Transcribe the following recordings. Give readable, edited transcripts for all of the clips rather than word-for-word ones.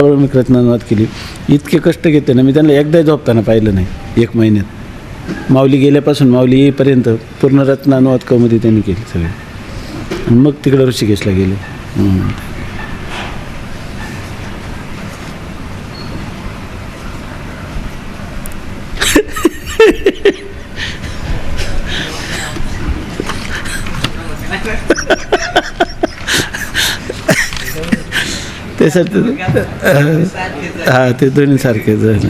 मी रत्नानुवाद केली. इतके कष्ट घेते ना, मी त्यांना एकदा झोपताना पाहिलं नाही 1 महिन्यात. माऊली गेल्यापासून माऊली येईपर्यंत पूर्ण रत्नानुवाद कौमुदी त्यांनी केली सगळे. आणि मग तिकडं ऋषिकेशला गेले. त्यासाठी हां, ते दोन्ही सारखेच झाले.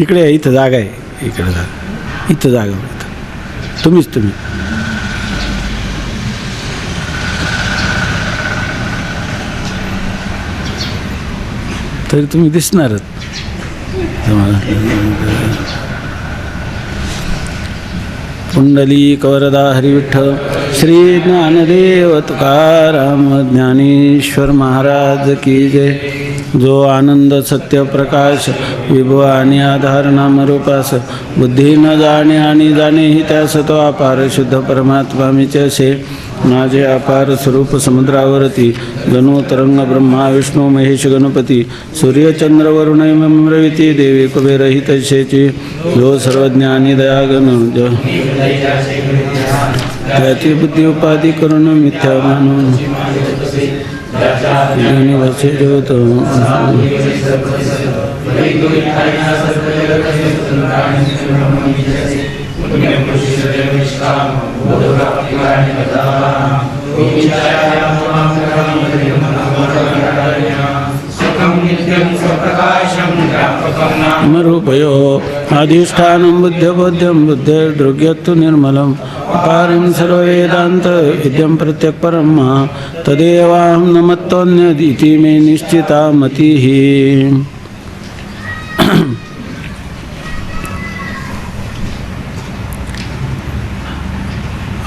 इकडे इथं जागा आहे, इकडे जागा, इथं जागा, तुम्ही तरी तुम्ही दिसणारच. पुंडलिक वरदा हरिविठ्ठल श्री ज्ञानदेव तुकाराम ज्ञानेश्वर महाराज की जय. जो आनंद सत्य प्रकाश विभव आणि आधार नाम रूपास बुद्धी न जाणे आणि जाणे ही त्यास तो अपार शुद्ध परमात्मा मीचे असे. माझे अपार स्वरूप समुद्रावरती जणू तरंग ब्रह्मा विष्णू महेश गणपती सूर्यचंद्र वरुण ममृविती देवी कुबेरही तैसेची. जो सर्वज्ञानी दयागण त्याची बुद्धी उपाधी करून मिथ्या मानून ज्योत रूपयो अधिष्ठानं बुद्ध्यबोध्यं बुद्धेर्दृग्यत्तु निर्मलं अपारं सर्ववेदान्त विद्यं प्रत्यक्परं तदेवाहं न मत्तोऽन्यदिति मे निश्चिता मतिः.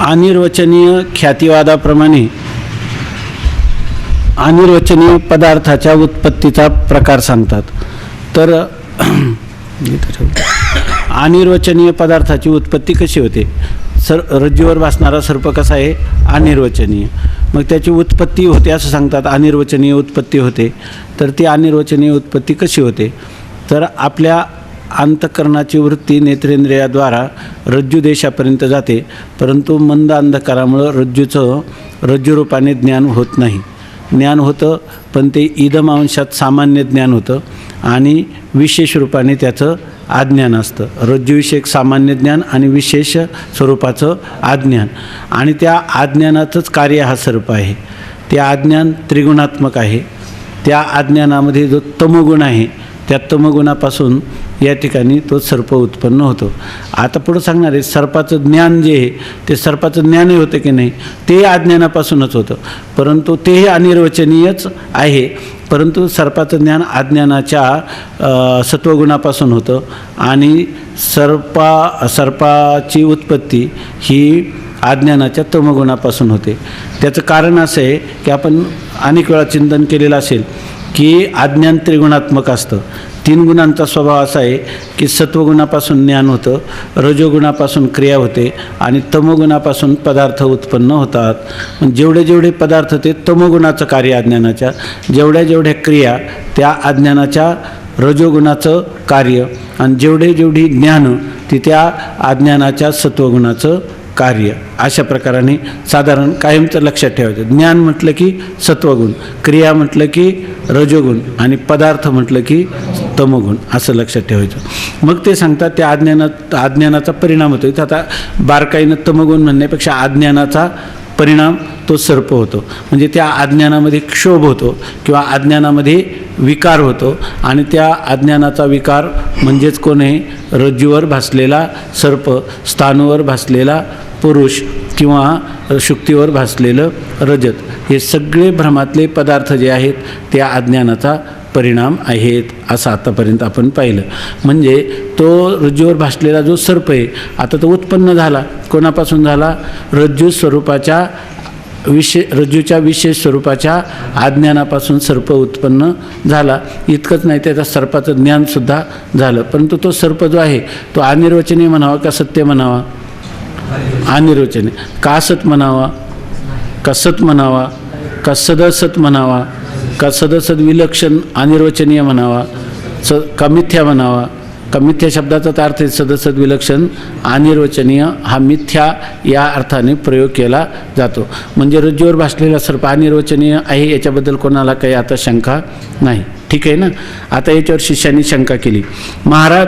अनिर्वचनीय ख्यातिवादाप्रमाणे अनिर्वचनीय पदार्थाच्या उत्पत्तीचा प्रकार सांगतात. तर अनिर्वचनीय पदार्थाची उत्पत्ती कशी होते? रज्जूवर भासणारा सर्प कसा आहे? अनिर्वचनीय. मग त्याची उत्पत्ती होते असं सांगतात, अनिर्वचनीय उत्पत्ती होते. तर ती अनिर्वचनीय उत्पत्ती कशी होते? तर आपल्या अंतःकरणाची वृत्ती नेत्रेंद्रियाद्वारा रज्जू देशापर्यंत जाते, परंतु मंद अंधकारामुळं रज्जूरूपाने ज्ञान होत नाही. ज्ञान होतं पण ते इदम अंशात सामान्य ज्ञान होतं आणि विशेष रूपाने त्याचं अज्ञान असतं. रज्जूविषयक सामान्य ज्ञान आणि विशेष स्वरूपाचं अज्ञान. आणि त्या अज्ञानाचंच कार्य हा सर्प आहे. ते अज्ञान त्रिगुणात्मक आहे. त्या अज्ञानामध्ये जो तमोगुण आहे त्या तमगुणापासून या ठिकाणी तो सर्प उत्पन्न होतो. आता पुढं सांगणार आहे सर्पाचं ज्ञान जे आहे ते सर्पाचं ज्ञानही होतं की नाही, ते अज्ञानापासूनच होतं, परंतु तेही अनिर्वचनीयच आहे. परंतु सर्पाचं ज्ञान अज्ञानाच्या सत्वगुणापासून होतं आणि सर्पाची उत्पत्ती ही अज्ञानाच्या तमगुणापासून होते. त्याचं कारण असं आहे की आपण अनेक वेळा चिंतन केलेलं असेल की अज्ञान त्रिगुणात्मक असतं. 3 गुणांचा स्वभाव असा आहे की सत्वगुणापासून ज्ञान होतं, रजोगुणापासून क्रिया होते आणि तमोगुणापासून पदार्थ उत्पन्न होतात. जेवढे जेवढे पदार्थ ते तमोगुणाचं कार्य अज्ञानाच्या, जेवढ्या क्रिया त्या अज्ञानाच्या रजोगुणाचं कार्य आणि जेवढी ज्ञान ती त्या अज्ञानाच्या सत्वगुणाचं कार्य. अशा प्रकाराने साधारण कायमचं लक्षात ठेवायचं. ज्ञान म्हटलं की सत्वगुण, क्रिया म्हटलं की रजोगुण आणि पदार्थ म्हटलं की तमोगुण, असं लक्षात ठेवायचं. मग ते सांगतात त्या अज्ञानाचा परिणाम होतो. इथं आता बारकाईनं तमोगुण म्हणण्यापेक्षा अज्ञानाचा परिणाम तो सर्प होतो. म्हणजे त्या अज्ञानामध्ये क्षोभ होतो किंवा अज्ञानामध्ये विकार होतो आणि त्या अज्ञानाचा विकार म्हणजेच कोण आहे? रज्जूवर भासलेला सर्प, स्थानूवर भासलेला पुरुष किंवा शुक्तीवर भासलेलं रजत, हे सगळे भ्रमातले पदार्थ जे आहेत त्या अज्ञानाचा परिणाम आहेत असं आतापर्यंत आपण पाहिलं. म्हणजे तो रज्जूवर भासलेला जो सर्प आहे आता तो उत्पन्न झाला, कोणापासून झाला? रज्जू स्वरूपाच्या रज्जूच्या विशेष स्वरूपाच्या अज्ञानापासून सर्प उत्पन्न झाला. इतकंच नाही, त्याचा सर्पाचं ज्ञानसुद्धा झालं. परंतु तो सर्प जो आहे तो अनिर्वचनीय म्हणावा का सत्य म्हणावा? अनिर्वचनीय. का असत म्हणावा का सत म्हणावा का सदसत म्हणावा का सदसत विलक्षण अनिर्वचनीय म्हणावा का मिथ्या म्हणावा? का मिथ्या शब्दाचाच अर्थ आहे सदसत विलक्षण अनिर्वचनीय, हा मिथ्या या अर्थाने प्रयोग केला जातो. म्हणजे रज्जूवर भासलेला सर्प अनिर्वचनीय आहे याच्याबद्दल कोणाला काही आता शंका नाही. ठीक आहे ना. आता याच्यावर शिष्यांनी शंका केली. महाराज,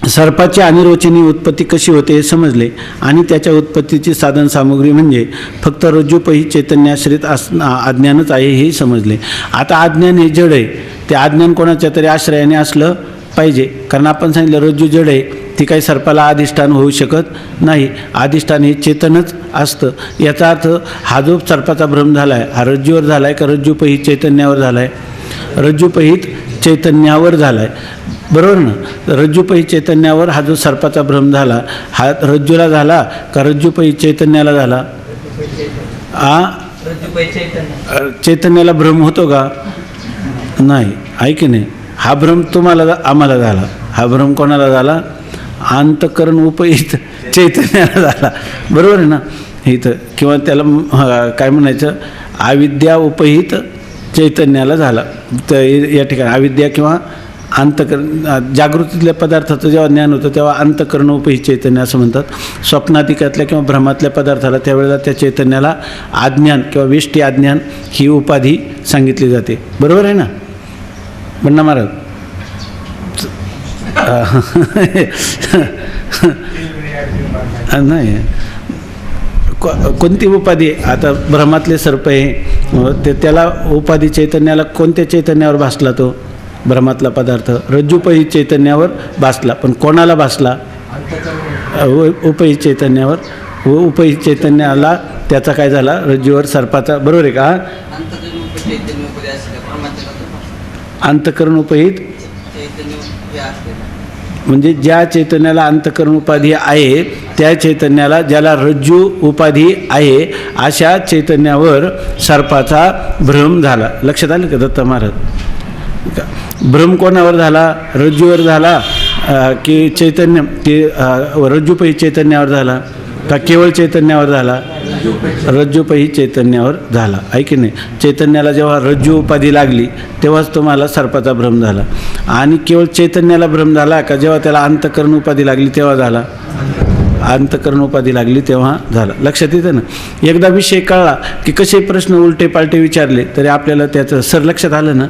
सर्पाची अनिर्वचनीय उत्पत्ती कशी होते हे समजले आणि त्याच्या उत्पत्तीची साधन सामुग्री म्हणजे फक्त रज्जूपही चैतन्याश्रित अज्ञानच आहे हेही समजले. आता अज्ञान हे जड आहे, ते अज्ञान कोणाच्या तरी आश्रयाने असलं पाहिजे. कारण आपण सांगितलं रज्जू जड आहे, ती काही सर्पाला अधिष्ठान होऊ शकत नाही. अधिष्ठान हे चेतनच असतं. याचा अर्थ हा जो सर्पाचा भ्रम झाला आहे हा रज्जूवर झाला आहे का रज्जूपही चैतन्यावर झाला आहे? रज्जूपहित चैतन्यावर झाला आहे, बरोबर ना. रज्जूपही चैतन्यावर हा जो सर्पाचा भ्रम झाला हा रज्जूला झाला का रज्जूपही चैतन्याला झाला? चैतन्याला भ्रम होतो का? नाही, आहे की नाही. हा भ्रम तुम्हाला आम्हाला झाला. हा भ्रम कोणाला झाला? अंतःकरण उपहित चैतन्याला झाला, बरोबर आहे ना. इथं किंवा त्याला काय म्हणायचं, अविद्या उपहित चैतन्याला झाला. तर या ठिकाणी अविद्या किंवा अंतःकरण, जागृतीतल्या पदार्थाचं जेव्हा ज्ञान होतं तेव्हा अंतःकरण उपहित चैतन्य असं म्हणतात. स्वप्नाधिकातल्या किंवा भ्रमातल्या पदार्थाला त्यावेळेला त्या चैतन्याला अज्ञान किंवा वेष्टी अज्ञान ही उपाधी सांगितली जाते, बरोबर आहे ना. बंडा महाराज नाही, कोणती उपाधी? आता भ्रमातले सर्प आहे त्याला उपाधी चैतन्याला कोणत्या चैतन्यावर भासला? तो भ्रमातला पदार्थ रज्जूपही चैतन्यावर भासला, पण कोणाला भासला? उपहित चैतन्यावर. उपहित चैतन्याला त्याचा काय झाला? रज्जूवर सर्पाचा, बरोबर आहे का? अंतःकरण उपहित म्हणजे ज्या चैतन्याला अंतःकरण उपाधी आहे त्या चैतन्याला, ज्याला रज्जू उपाधी आहे अशा चैतन्यावर सर्पाचा भ्रम झाला. लक्षात आलं का दत्त महाराज? भ्रम कोणावर झाला? रज्जूवर झाला की चैतन्य की रज्जूपही चैतन्यावर झाला का केवळ चैतन्यावर झाला? रज्जूपही चैतन्यावर झाला, आहे की नाही. चैतन्याला जेव्हा रज्जू उपाधी लागली तेव्हाच तुम्हाला सर्पाचा भ्रम झाला. आणि केवळ चैतन्याला भ्रम झाला का जेव्हा त्याला अंतःकरण उपाधी लागली तेव्हा झाला? अंतःकरण उपाधी लागली तेव्हा झाला. लक्षात येतं ना. एकदा विषय कळला की कसे प्रश्न उलटे पालटे विचारले तरी आपल्याला त्याचं सर लक्षात आलं ना,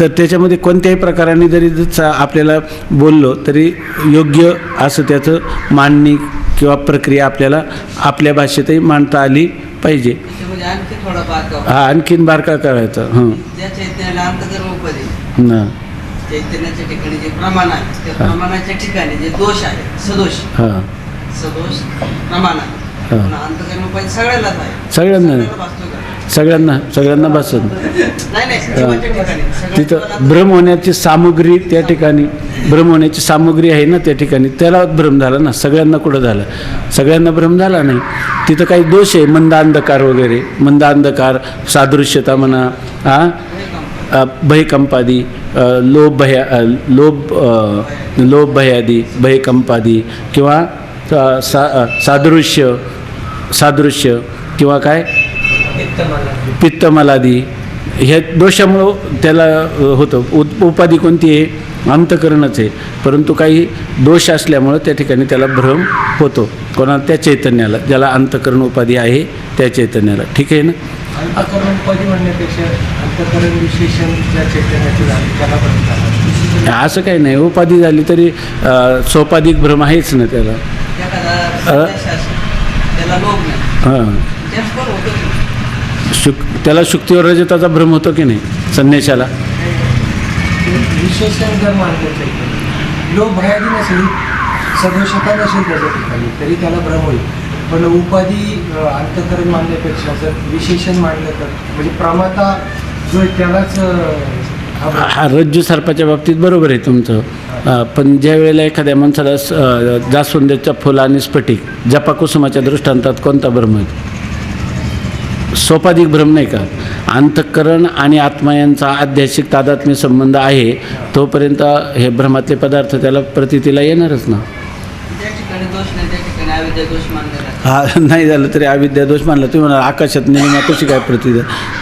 तर त्याच्यामध्ये कोणत्याही प्रकाराने जरी आपल्याला बोललो तरी योग्य असं त्याचं मांडणी किंवा प्रक्रिया आपल्याला आपल्या भाषेतही मांडता आली पाहिजे. हा, आणखीन बारका करायचा. ना चैतन्याच्या ठिकाणी जे प्रमाण आहे त्या प्रमाणाच्या ठिकाणी जे दोष आहे सदोष, सदोष प्रमाण आहे. अंतःकरण उपाय सगळ्यालाच आहे, सगळ्यांना बसत तिथं भ्रम होण्याची सामुग्री त्या ठिकाणी, भ्रम होण्याची सामुग्री आहे ना त्या ठिकाणी, त्याला भ्रम झाला ना. सगळ्यांना कुठं झालं? सगळ्यांना भ्रम झाला नाही. तिथं काही दोष आहे, मंद अंधकार वगैरे, मंद अंधकार, सादृश्यता म्हणा, भयकंपादी, लोभ भयादी, भयकंपादी किंवा सादृश्य किंवा काय पित्तमलादी, ह्या दोषामुळं त्याला होतं. उपाधी कोणती आहे? अंतःकरणच आहे. परंतु काही दोष असल्यामुळं त्या ठिकाणी त्याला भ्रम होतो. कोणाला? त्या चैतन्याला, ज्याला अंतःकरण उपाधी आहे त्या चैतन्याला. ठीक आहे ना. अंतःकरण उपाधी म्हणण्यापेक्षा अंतःकरण विशेषण ज्या चैतन्याचे झाले त्याला भ्रम झाला, असं काही नाही. उपाधी झाली तरी सोपाधिक भ्रम आहेच ना त्याला. हां, त्याला शुक्तीवर रजताचा भ्रम होतो की नाही संन्याशाला? विशेषण जर मानलं लोभ भयादी नसेल, सदोषता नसेल त्याच्या ठिकाणी तरी त्याला भ्रम होईल. पण उपाधी अंतःकरण मानण्यापेक्षा जर विशेषण मानलं तर म्हणजे प्रमाता जो आहे त्यालाच हा रज्जू सर्पाच्या बाबतीत बरोबर आहे तुमचं. पण ज्या वेळेला एखाद्या माणसाला जास्वंदाच्या फुलं आणि स्फटिक जपाकुसुमाच्या दृष्टांतात कोणता भ्रम आहे? सोपाधिक भ्रम नाही का? अंतःकरण आणि आत्मा यांचा आध्यात्मिक तादात्म्य संबंध आहे तोपर्यंत हे भ्रमातले पदार्थ त्याला प्रतीतीला येणारच ना. त्या ठिकाणी दोष नाही, त्या ठिकाणी अविद्या दोष मानलेला आहे. हा नाही झालं तरी अविद्या दोष मानला. तुम्ही म्हणाल आकाशात निलिमा कशी काय प्रती,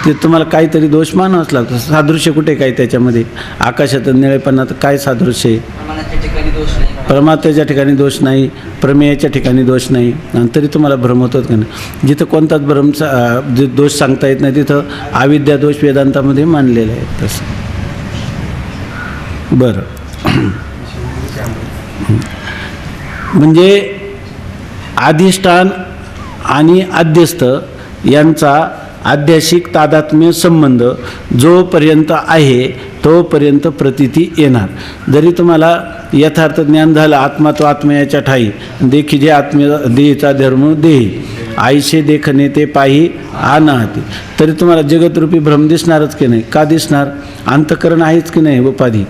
ते तुम्हाला काहीतरी दोष मानावंच लागतं. सादृश्य कुठे काय त्याच्यामध्ये? आकाशात निळेपणात काय सादृश्य आहे? प्रमाणाच्या ठिकाणी दोष नाही. परमात्म्याच्या ठिकाणी दोष नाही, प्रमेयाच्या ठिकाणी दोष नाही, आणि तरी तुम्हाला भ्रम होतात का नाही? जिथं कोणताच जे दोष सांगता येत नाही तिथं अविद्या दोष वेदांतामध्ये मानलेले आहेत. तसं बरं. म्हणजे अधिष्ठान आणि अध्यस्थ यांचा आध्यासिक तादात्म्य संबंध जोपर्यंत आहे तोपर्यंत प्रतीती येणार. जरी तुम्हाला यथार्थ ज्ञान झालं आत्मा तो आत्मयाच्या ठाई देखी जे आत्मे देहीचा धर्म देही आईशे देखणे ते पाही आनाहती, तरी तुम्हाला जगतरूपी भ्रम दिसणारच की नाही? का दिसणार? अंतःकरण आहेच की नाही? उपाधी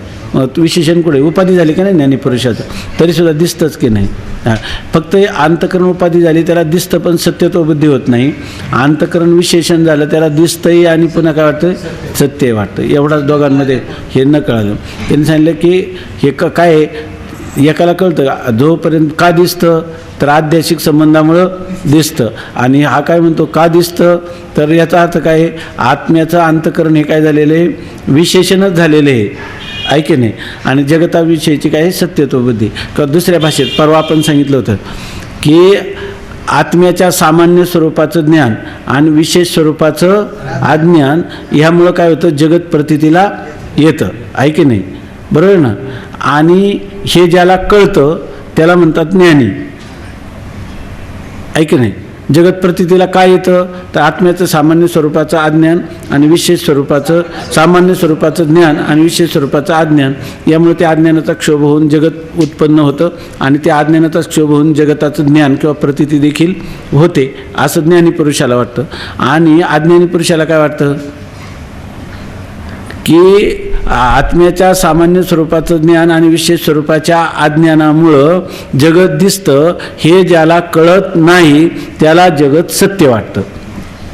विशेषण कुठे? उपाधी झाली की नाही ज्ञानीपुरुषाचं, तरीसुद्धा दिसतंच की नाही? फक्त अंतःकरण उपाधी झाली त्याला दिसतं पण सत्यत्व बुद्धी होत नाही. अंतःकरण विशेषण झालं त्याला दिसतंही आणि पुन्हा काय वाटतं? सत्य वाटतं. एवढाच दोघांमध्ये हे न कळलं. त्यांनी सांगितलं की हे काय आहे? एकाला कळतं का? जोपर्यंत का दिसतं तर आध्यात्मिक संबंधामुळं दिसतं. आणि हा काय म्हणतो का दिसतं? तर याचा अर्थ काय आहे? आत्म्याचं अंतःकरण हे काय झालेलं आहे? विशेषणच झालेलं आहे, ऐके नाही. आणि जगताविषयीची काय सत्यत्व बुद्धी. किंवा दुसऱ्या भाषेत परवा आपण सांगितलं होतं की आत्म्याच्या सामान्य स्वरूपाचं ज्ञान आणि विशेष स्वरूपाचं अज्ञान ह्यामुळं काय होतं? जगत प्रतीतीला येतं, ऐके नाही. बरोबर ना? आणि हे ज्याला कळतं त्याला म्हणतात ज्ञानी, ऐके नाही. जगत प्रतीतीला काय येतं? तर आत्म्याचं सामान्य स्वरूपाचं अज्ञान आणि विशेष स्वरूपाचं सामान्य स्वरूपाचं ज्ञान आणि विशेष स्वरूपाचं अज्ञान, यामुळे त्या अज्ञानाचा क्षोभ होऊन जगत उत्पन्न होतं आणि त्या अज्ञानाचा क्षोभ होऊन जगताचं ज्ञान किंवा प्रतीती देखील होते असं ज्ञानी पुरुषाला वाटतं. आणि अज्ञानी पुरुषाला काय वाटतं की आत्म्याच्या सामान्य स्वरूपाचं ज्ञान आणि विशेष स्वरूपाच्या अज्ञानामुळं जगत दिसतं, हे ज्याला कळत नाही त्याला जगत सत्य वाटतं.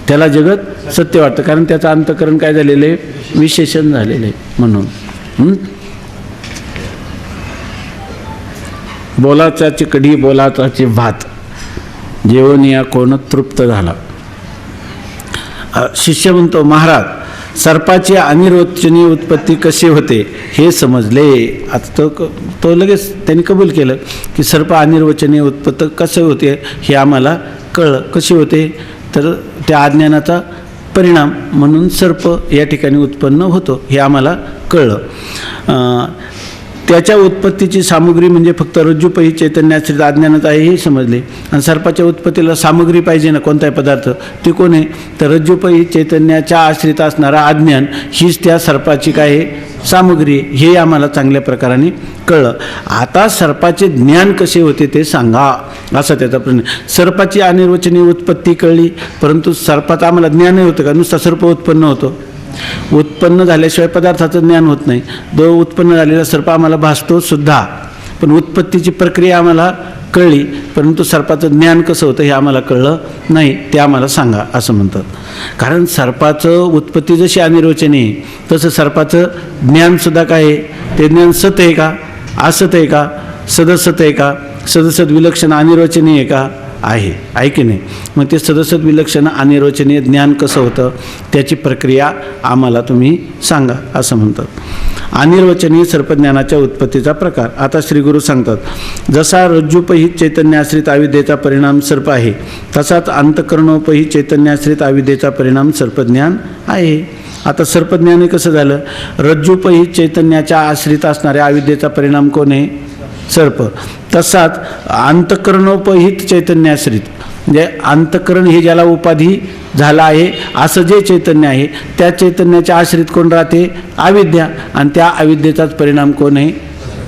त्याला जगत सत्य वाटतं कारण त्याचं अंतःकरण काय झालेलं आहे? विशेषण झालेलं आहे म्हणून. बोलाचाची कढी बोलाचाची भात जेवण या कोण तृप्त झाला. शिष्य म्हणतो महाराज सर्पाची अनिर्वचनीय उत्पत्ती कशी होते हे समजले. आता तो लगेच त्यांनी कबूल केलं की सर्प अनिर्वचनीय उत्पत्ती कसं होते हे आम्हाला कळलं. कशी होते? तर त्या अज्ञानाचा परिणाम म्हणून सर्प या ठिकाणी उत्पन्न होतो हे आम्हाला कळलं. त्याच्या उत्पत्तीची सामुग्री म्हणजे फक्त रज्जूपही चैतन्याश्रित अज्ञानात आहे हे समजले. आणि सर्पाच्या उत्पत्तीला सामुग्री पाहिजे ना, कोणताही पदार्थ, ते कोण आहे? तर रज्जूपही चैतन्याच्या आश्रित असणारा अज्ञान हीच त्या सर्पाची काय आहे? सामुग्री. हे आम्हाला चांगल्या प्रकाराने कळलं. आता सर्पाचे ज्ञान कसे होते ते सांगा असा त्याचा प्रश्न. सर्पाची अनिर्वचनीय उत्पत्ती कळली, परंतु सर्पाचं आम्हाला ज्ञानही होतं का? नुसता सर्प उत्पन्न होतो? उत्पन्न झाल्याशिवाय पदार्थाचं ज्ञान होत नाही. उत्पन्न झालेला सर्प आम्हाला भासतो सुद्धा, पण उत्पत्तीची प्रक्रिया आम्हाला कळली, परंतु सर्पाचं ज्ञान कसं होतं हे आम्हाला कळलं नाही. ते आम्हाला सांगा असं म्हणतात. कारण सर्पाचं उत्पत्ती जशी अनिर्वचनीय आहे तसं सर्पाचं ज्ञानसुद्धा काय आहे? ते ज्ञान सत आहे का? असत आहे का? सदसत आहे का? सदसत विलक्षण अनिर्वचनीय आहे का? आहे, आहे की नाही? मग ते सदसत विलक्षण अनिर्वचनीय ज्ञान कसं होतं त्याची प्रक्रिया आम्हाला तुम्ही सांगा असं म्हणतात. अनिर्वचनीय सर्पज्ञानाच्या उत्पत्तीचा प्रकार आता श्रीगुरू सांगतात. जसा रज्जूपहित चैतन्याश्रित अविद्येचा परिणाम सर्प आहे, तसाच अंतःकरणोपहित चैतन्याश्रित अविद्येचा परिणाम सर्पज्ञान आहे. आता सर्पज्ञान कसं झालं? रज्जूपहित चैतन्याच्या आश्रित असणाऱ्या अविद्येचा परिणाम कोण आहे? सर्प. तसाच अंतःकरणोपहित चैतन्याश्रित म्हणजे अंतःकरण हे ज्याला उपाधी झाला आहे असं जे चैतन्य आहे त्या चैतन्याच्या आश्रित कोण राहते? अविद्या. आणि त्या अविद्येचाच परिणाम कोण आहे?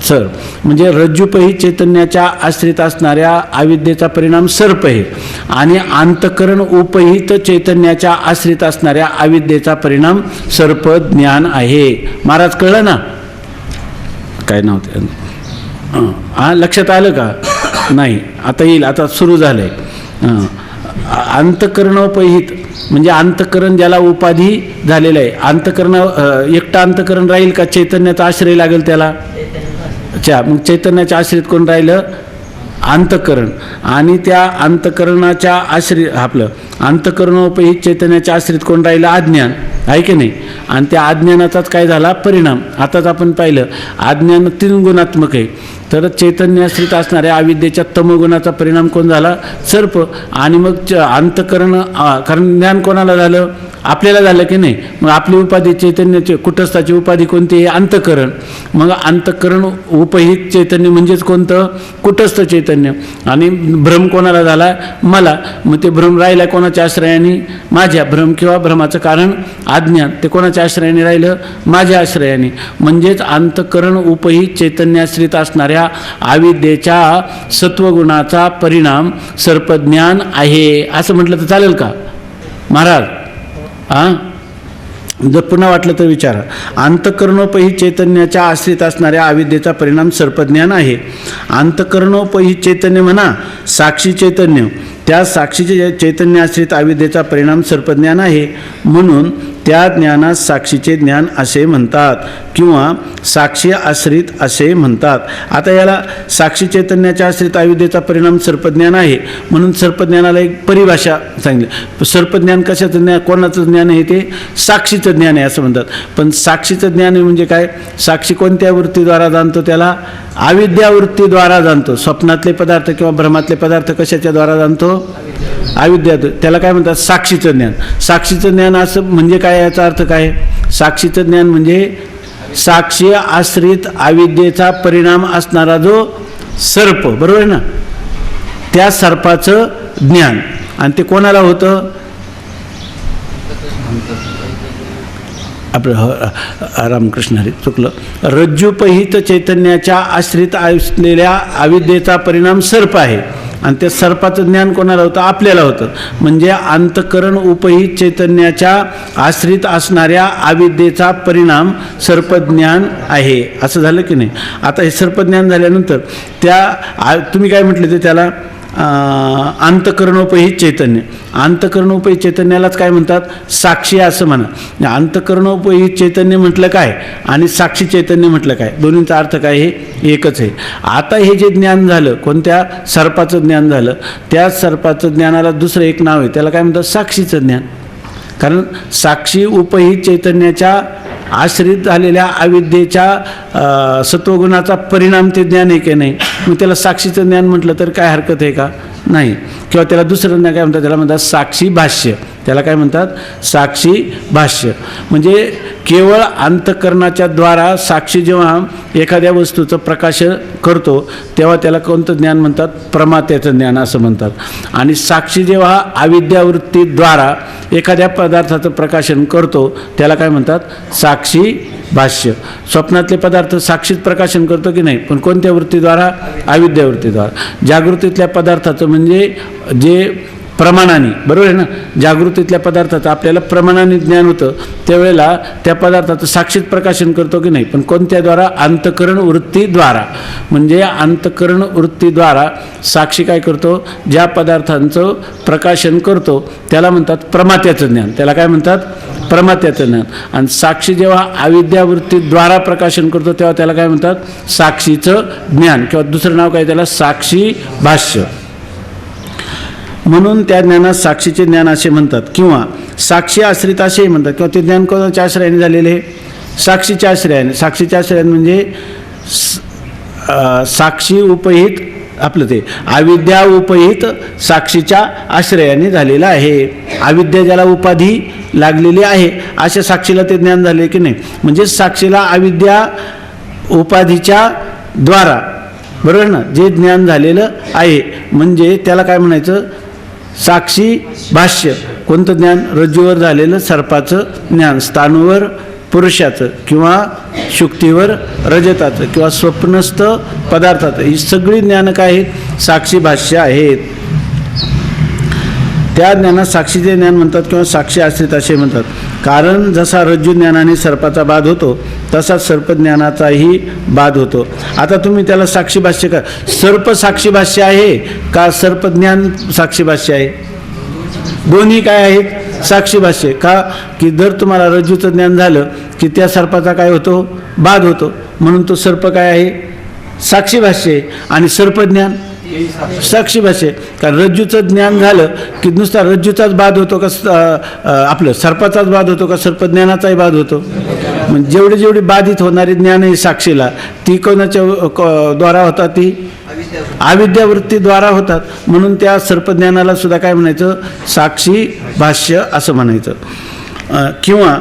सर्प. म्हणजे रज्जूपहित चैतन्याच्या आश्रित असणाऱ्या अविद्येचा परिणाम सर्प आहे आणि अंतःकरण उपहित चैतन्याच्या आश्रित असणाऱ्या अविद्येचा परिणाम सर्प ज्ञान आहे. महाराज कळलं ना? काय नव्हतं? हां, लक्षात आलं का? नाही, आता येईल. आता सुरू झालं आहे. अंतकरणोपहित म्हणजे अंतकरण ज्याला उपाधी झालेलं आहे. अंतकरण एकटा अंतकरण राहील का चैतन्याचा आश्रय लागेल त्याला? अच्छा, मग चैतन्याच्या आश्रित कोण राहिलं? अंतकरण. आणि त्या अंतकरणाच्या आश्रित आपलं अंतकरणोपहित चैतन्याच्या आश्रित कोण राहिलं? अज्ञान, आहे की नाही? आणि त्या अज्ञानाचाच काय झाला परिणाम. आताच आपण पाहिलं अज्ञान 3 गुणात्मक आहे. तर चैतन्याश्रित असणाऱ्या अविद्येच्या तमोगुणाचा परिणाम कोण झाला? सर्प. आणि मग अंतकरण कारण ज्ञान कोणाला झालं? आपल्याला झालं की नाही? मग आपली उपाधी चैतन्याची कुटस्थाची उपाधी कोणती आहे? अंतकरण. मग अंतकरण उपहित चैतन्य म्हणजेच कोणतं? कुटस्थ चैतन्य. आणि भ्रम कोणाला झाला? मला. मग ते भ्रम राहिला कोणाच्या आश्रयाने? माझ्या. भ्रम किंवा भ्रमाचं कारण अज्ञान, ते कोणाच्या आश्रयाने राहिलं? माझ्या आश्रयाने. म्हणजेच अंतकरण उपहित चैतन्याश्रित असणाऱ्या अविद्येच्या सत्वगुणाचा परिणाम सर्पज्ञान आहे असं म्हटलं तर चालेल का महाराज? जर पुन्हा वाटलं तर विचारा. अंतकरणोपहित चैतन्याच्या आश्रित असणाऱ्या अविद्येचा परिणाम सर्पज्ञान आहे. अंतकरणोपहित चैतन्य म्हणा साक्षी चैतन्य, त्या साक्षीचे चैतन्याश्रित अविद्येचा परिणाम सर्पज्ञान आहे. म्हणून त्या ज्ञानास साक्षीचे ज्ञान असे म्हणतात किंवा साक्षी आश्रित असे म्हणतात. आता याला साक्षी चैतन्याच्या आश्रित अविद्येचा परिणाम सर्पज्ञान आहे म्हणून सर्पज्ञानाला एक परिभाषा सांगितली. सर्पज्ञान कशाचं ज्ञान? कोणाचं ज्ञान आहे ते? साक्षीचं ज्ञान आहे असं म्हणतात. पण साक्षीचं ज्ञान म्हणजे काय? साक्षी कोणत्या वृत्तीद्वारा जाणतो? त्याला अविद्यावृत्तीद्वारा जाणतो. स्वप्नातले पदार्थ किंवा भ्रमातले पदार्थ कशाच्या द्वारा जाणतो? अविद्या. त्याला काय म्हणतात? साक्षीचं ज्ञान. साक्षीचं ज्ञान असं म्हणजे काय? याचा अर्थ काय? साक्षीचं ज्ञान म्हणजे साक्षी आश्रित अविद्येचा परिणाम असणारा जो सर्प, बरोबर आहे ना, त्या सर्पाचं ज्ञान. आणि ते कोणाला होतं? आपलं रामकृष्ण हरी चुकलं. रज्जुपहित चैतन्याच्या आश्रित असलेल्या अविद्येचा परिणाम सर्प आहे. आणि त्या सर्पाचं ज्ञान कोणाला होतं? आपल्याला होतं. म्हणजे अंतकरण उपहित चैतन्याच्या आश्रित असणाऱ्या अविद्येचा परिणाम सर्पज्ञान आहे असं झालं की नाही? आता हे सर्पज्ञान झाल्यानंतर तुम्ही काय म्हटले ते? त्याला अंतकरणोपहित चैतन्य. अंतकरणोपहित चैतन्यालाच काय म्हणतात? साक्षी असं म्हणा. अंतकरणोपहित चैतन्य म्हटलं काय आणि साक्षी चैतन्य म्हटलं काय? दोन्हींचा अर्थ काय? हे एकच आहे. आता हे जे ज्ञान झालं, कोणत्या सर्पाचं ज्ञान झालं, त्या सर्पाचं ज्ञानाला दुसरं एक नाव आहे, त्याला काय म्हणतात? साक्षीचं ज्ञान. कारण साक्षी उपहित चैतन्याच्या आश्रित झालेल्या अविद्येच्या सत्वगुणाचा परिणाम ते ज्ञान आहे की नाही? मग त्याला साक्षीचं ज्ञान म्हटलं तर काय हरकत आहे का? नाही. किंवा त्याला दुसरं काय म्हणतात? त्याला म्हणतात साक्षी भाष्य. त्याला काय म्हणतात? साक्षी भाष्य. म्हणजे केवळ अंतकरणाच्या द्वारा साक्षी जेव्हा एखाद्या वस्तूचं प्रकाशन करतो तेव्हा त्याला कोणतं ज्ञान म्हणतात? प्रमात्याचं ज्ञान असं म्हणतात. आणि साक्षी जेव्हा अविद्यावृत्तीद्वारा एखाद्या पदार्थाचं प्रकाशन करतो त्याला काय म्हणतात? साक्षी भाष्य. स्वप्नातले पदार्थ साक्षीत प्रकाशन करतो की नाही? पण कोणत्या वृत्तीद्वारा? अविद्यावृत्तीद्वारा. जागृतीतल्या पदार्थाचं म्हणजे जे प्रमाणाने, बरोबर आहे ना, जागृतीतल्या पदार्थाचं आपल्याला प्रमाणाने ज्ञान होतं त्यावेळेला त्या पदार्थाचं साक्षीत प्रकाशन करतो की नाही? पण कोणत्याद्वारा? अंतकरण वृत्तीद्वारा. म्हणजे अंतकरण वृत्तीद्वारा साक्षी काय करतो? ज्या पदार्थांचं प्रकाशन करतो त्याला म्हणतात प्रमात्याचं ज्ञान. त्याला काय म्हणतात? प्रमात्याचं ज्ञान. आणि साक्षी जेव्हा अविद्यावृत्तीद्वारा प्रकाशन करतो तेव्हा त्याला काय म्हणतात? साक्षीचं ज्ञान. किंवा दुसरं नाव काय त्याला? साक्षी भाष्य. म्हणून त्या ज्ञानात साक्षीचे ज्ञान असे म्हणतात किंवा साक्षी आश्रित असेही म्हणतात. किंवा ते ज्ञान कोणाच्या आश्रयाने झालेले? साक्षीच्या आश्रयाने. साक्षीच्या आश्रयाने म्हणजे साक्षी उपहित आपलं ते अविद्या उपहित साक्षीच्या आश्रयाने झालेलं आहे. अविद्या ज्याला उपाधी लागलेली आहे अशा साक्षीला ते ज्ञान झाले की नाही? म्हणजे साक्षीला अविद्या उपाधीच्या द्वारा, बरोबर ना, जे ज्ञान झालेलं आहे म्हणजे त्याला काय म्हणायचं? साक्षी भाष्य. कोणतं ज्ञान? रज्जूवर झालेलं सर्पाचं ज्ञान, स्थाणूवर पुरुषाचं किंवा शुक्तीवर रजताचं किंवा स्वप्नस्थ पदार्थाचं, ही सगळी ज्ञानं काय आहेत? साक्षी भाष्य आहेत. त्या ज्ञानात साक्षीचे ज्ञान म्हणतात किंवा साक्षी आश्रित असे म्हणतात. कारण जसा रज्जू ज्ञानाने सर्पाचा बाध होतो तसा सर्पज्ञानाचाही बाध होतो. आता तुम्ही त्याला साक्षी भाष्य का? सर्प साक्षी भाष्य आहे का सर्पज्ञान साक्षी भाष्य आहे? दोन्ही काय आहेत? साक्षी भाष्य. का की जर तुम्हाला रज्जूचं ज्ञान झालं की त्या सर्पाचा काय होतो? बाध होतो. म्हणून तो सर्प काय आहे? साक्षी भाष्य आहे. आणि सर्पज्ञान साक्षी भाष्य. कारण रज्जूचं ज्ञान झालं की नुसता रज्जूचाच बाध होतो का आपलं सर्पाचाच बाध होतो का सर्पज्ञानाचाही बाध होतो? म्हणजे जेवढी बाधित होणारी ज्ञान आहे साक्षीला ती कोणाच्या द्वारा होतात? ती अविद्यावृत्तीद्वारा होतात. म्हणून त्या सर्पज्ञानाला सुद्धा काय म्हणायचं? साक्षी भाष्य असं म्हणायचं. किंवा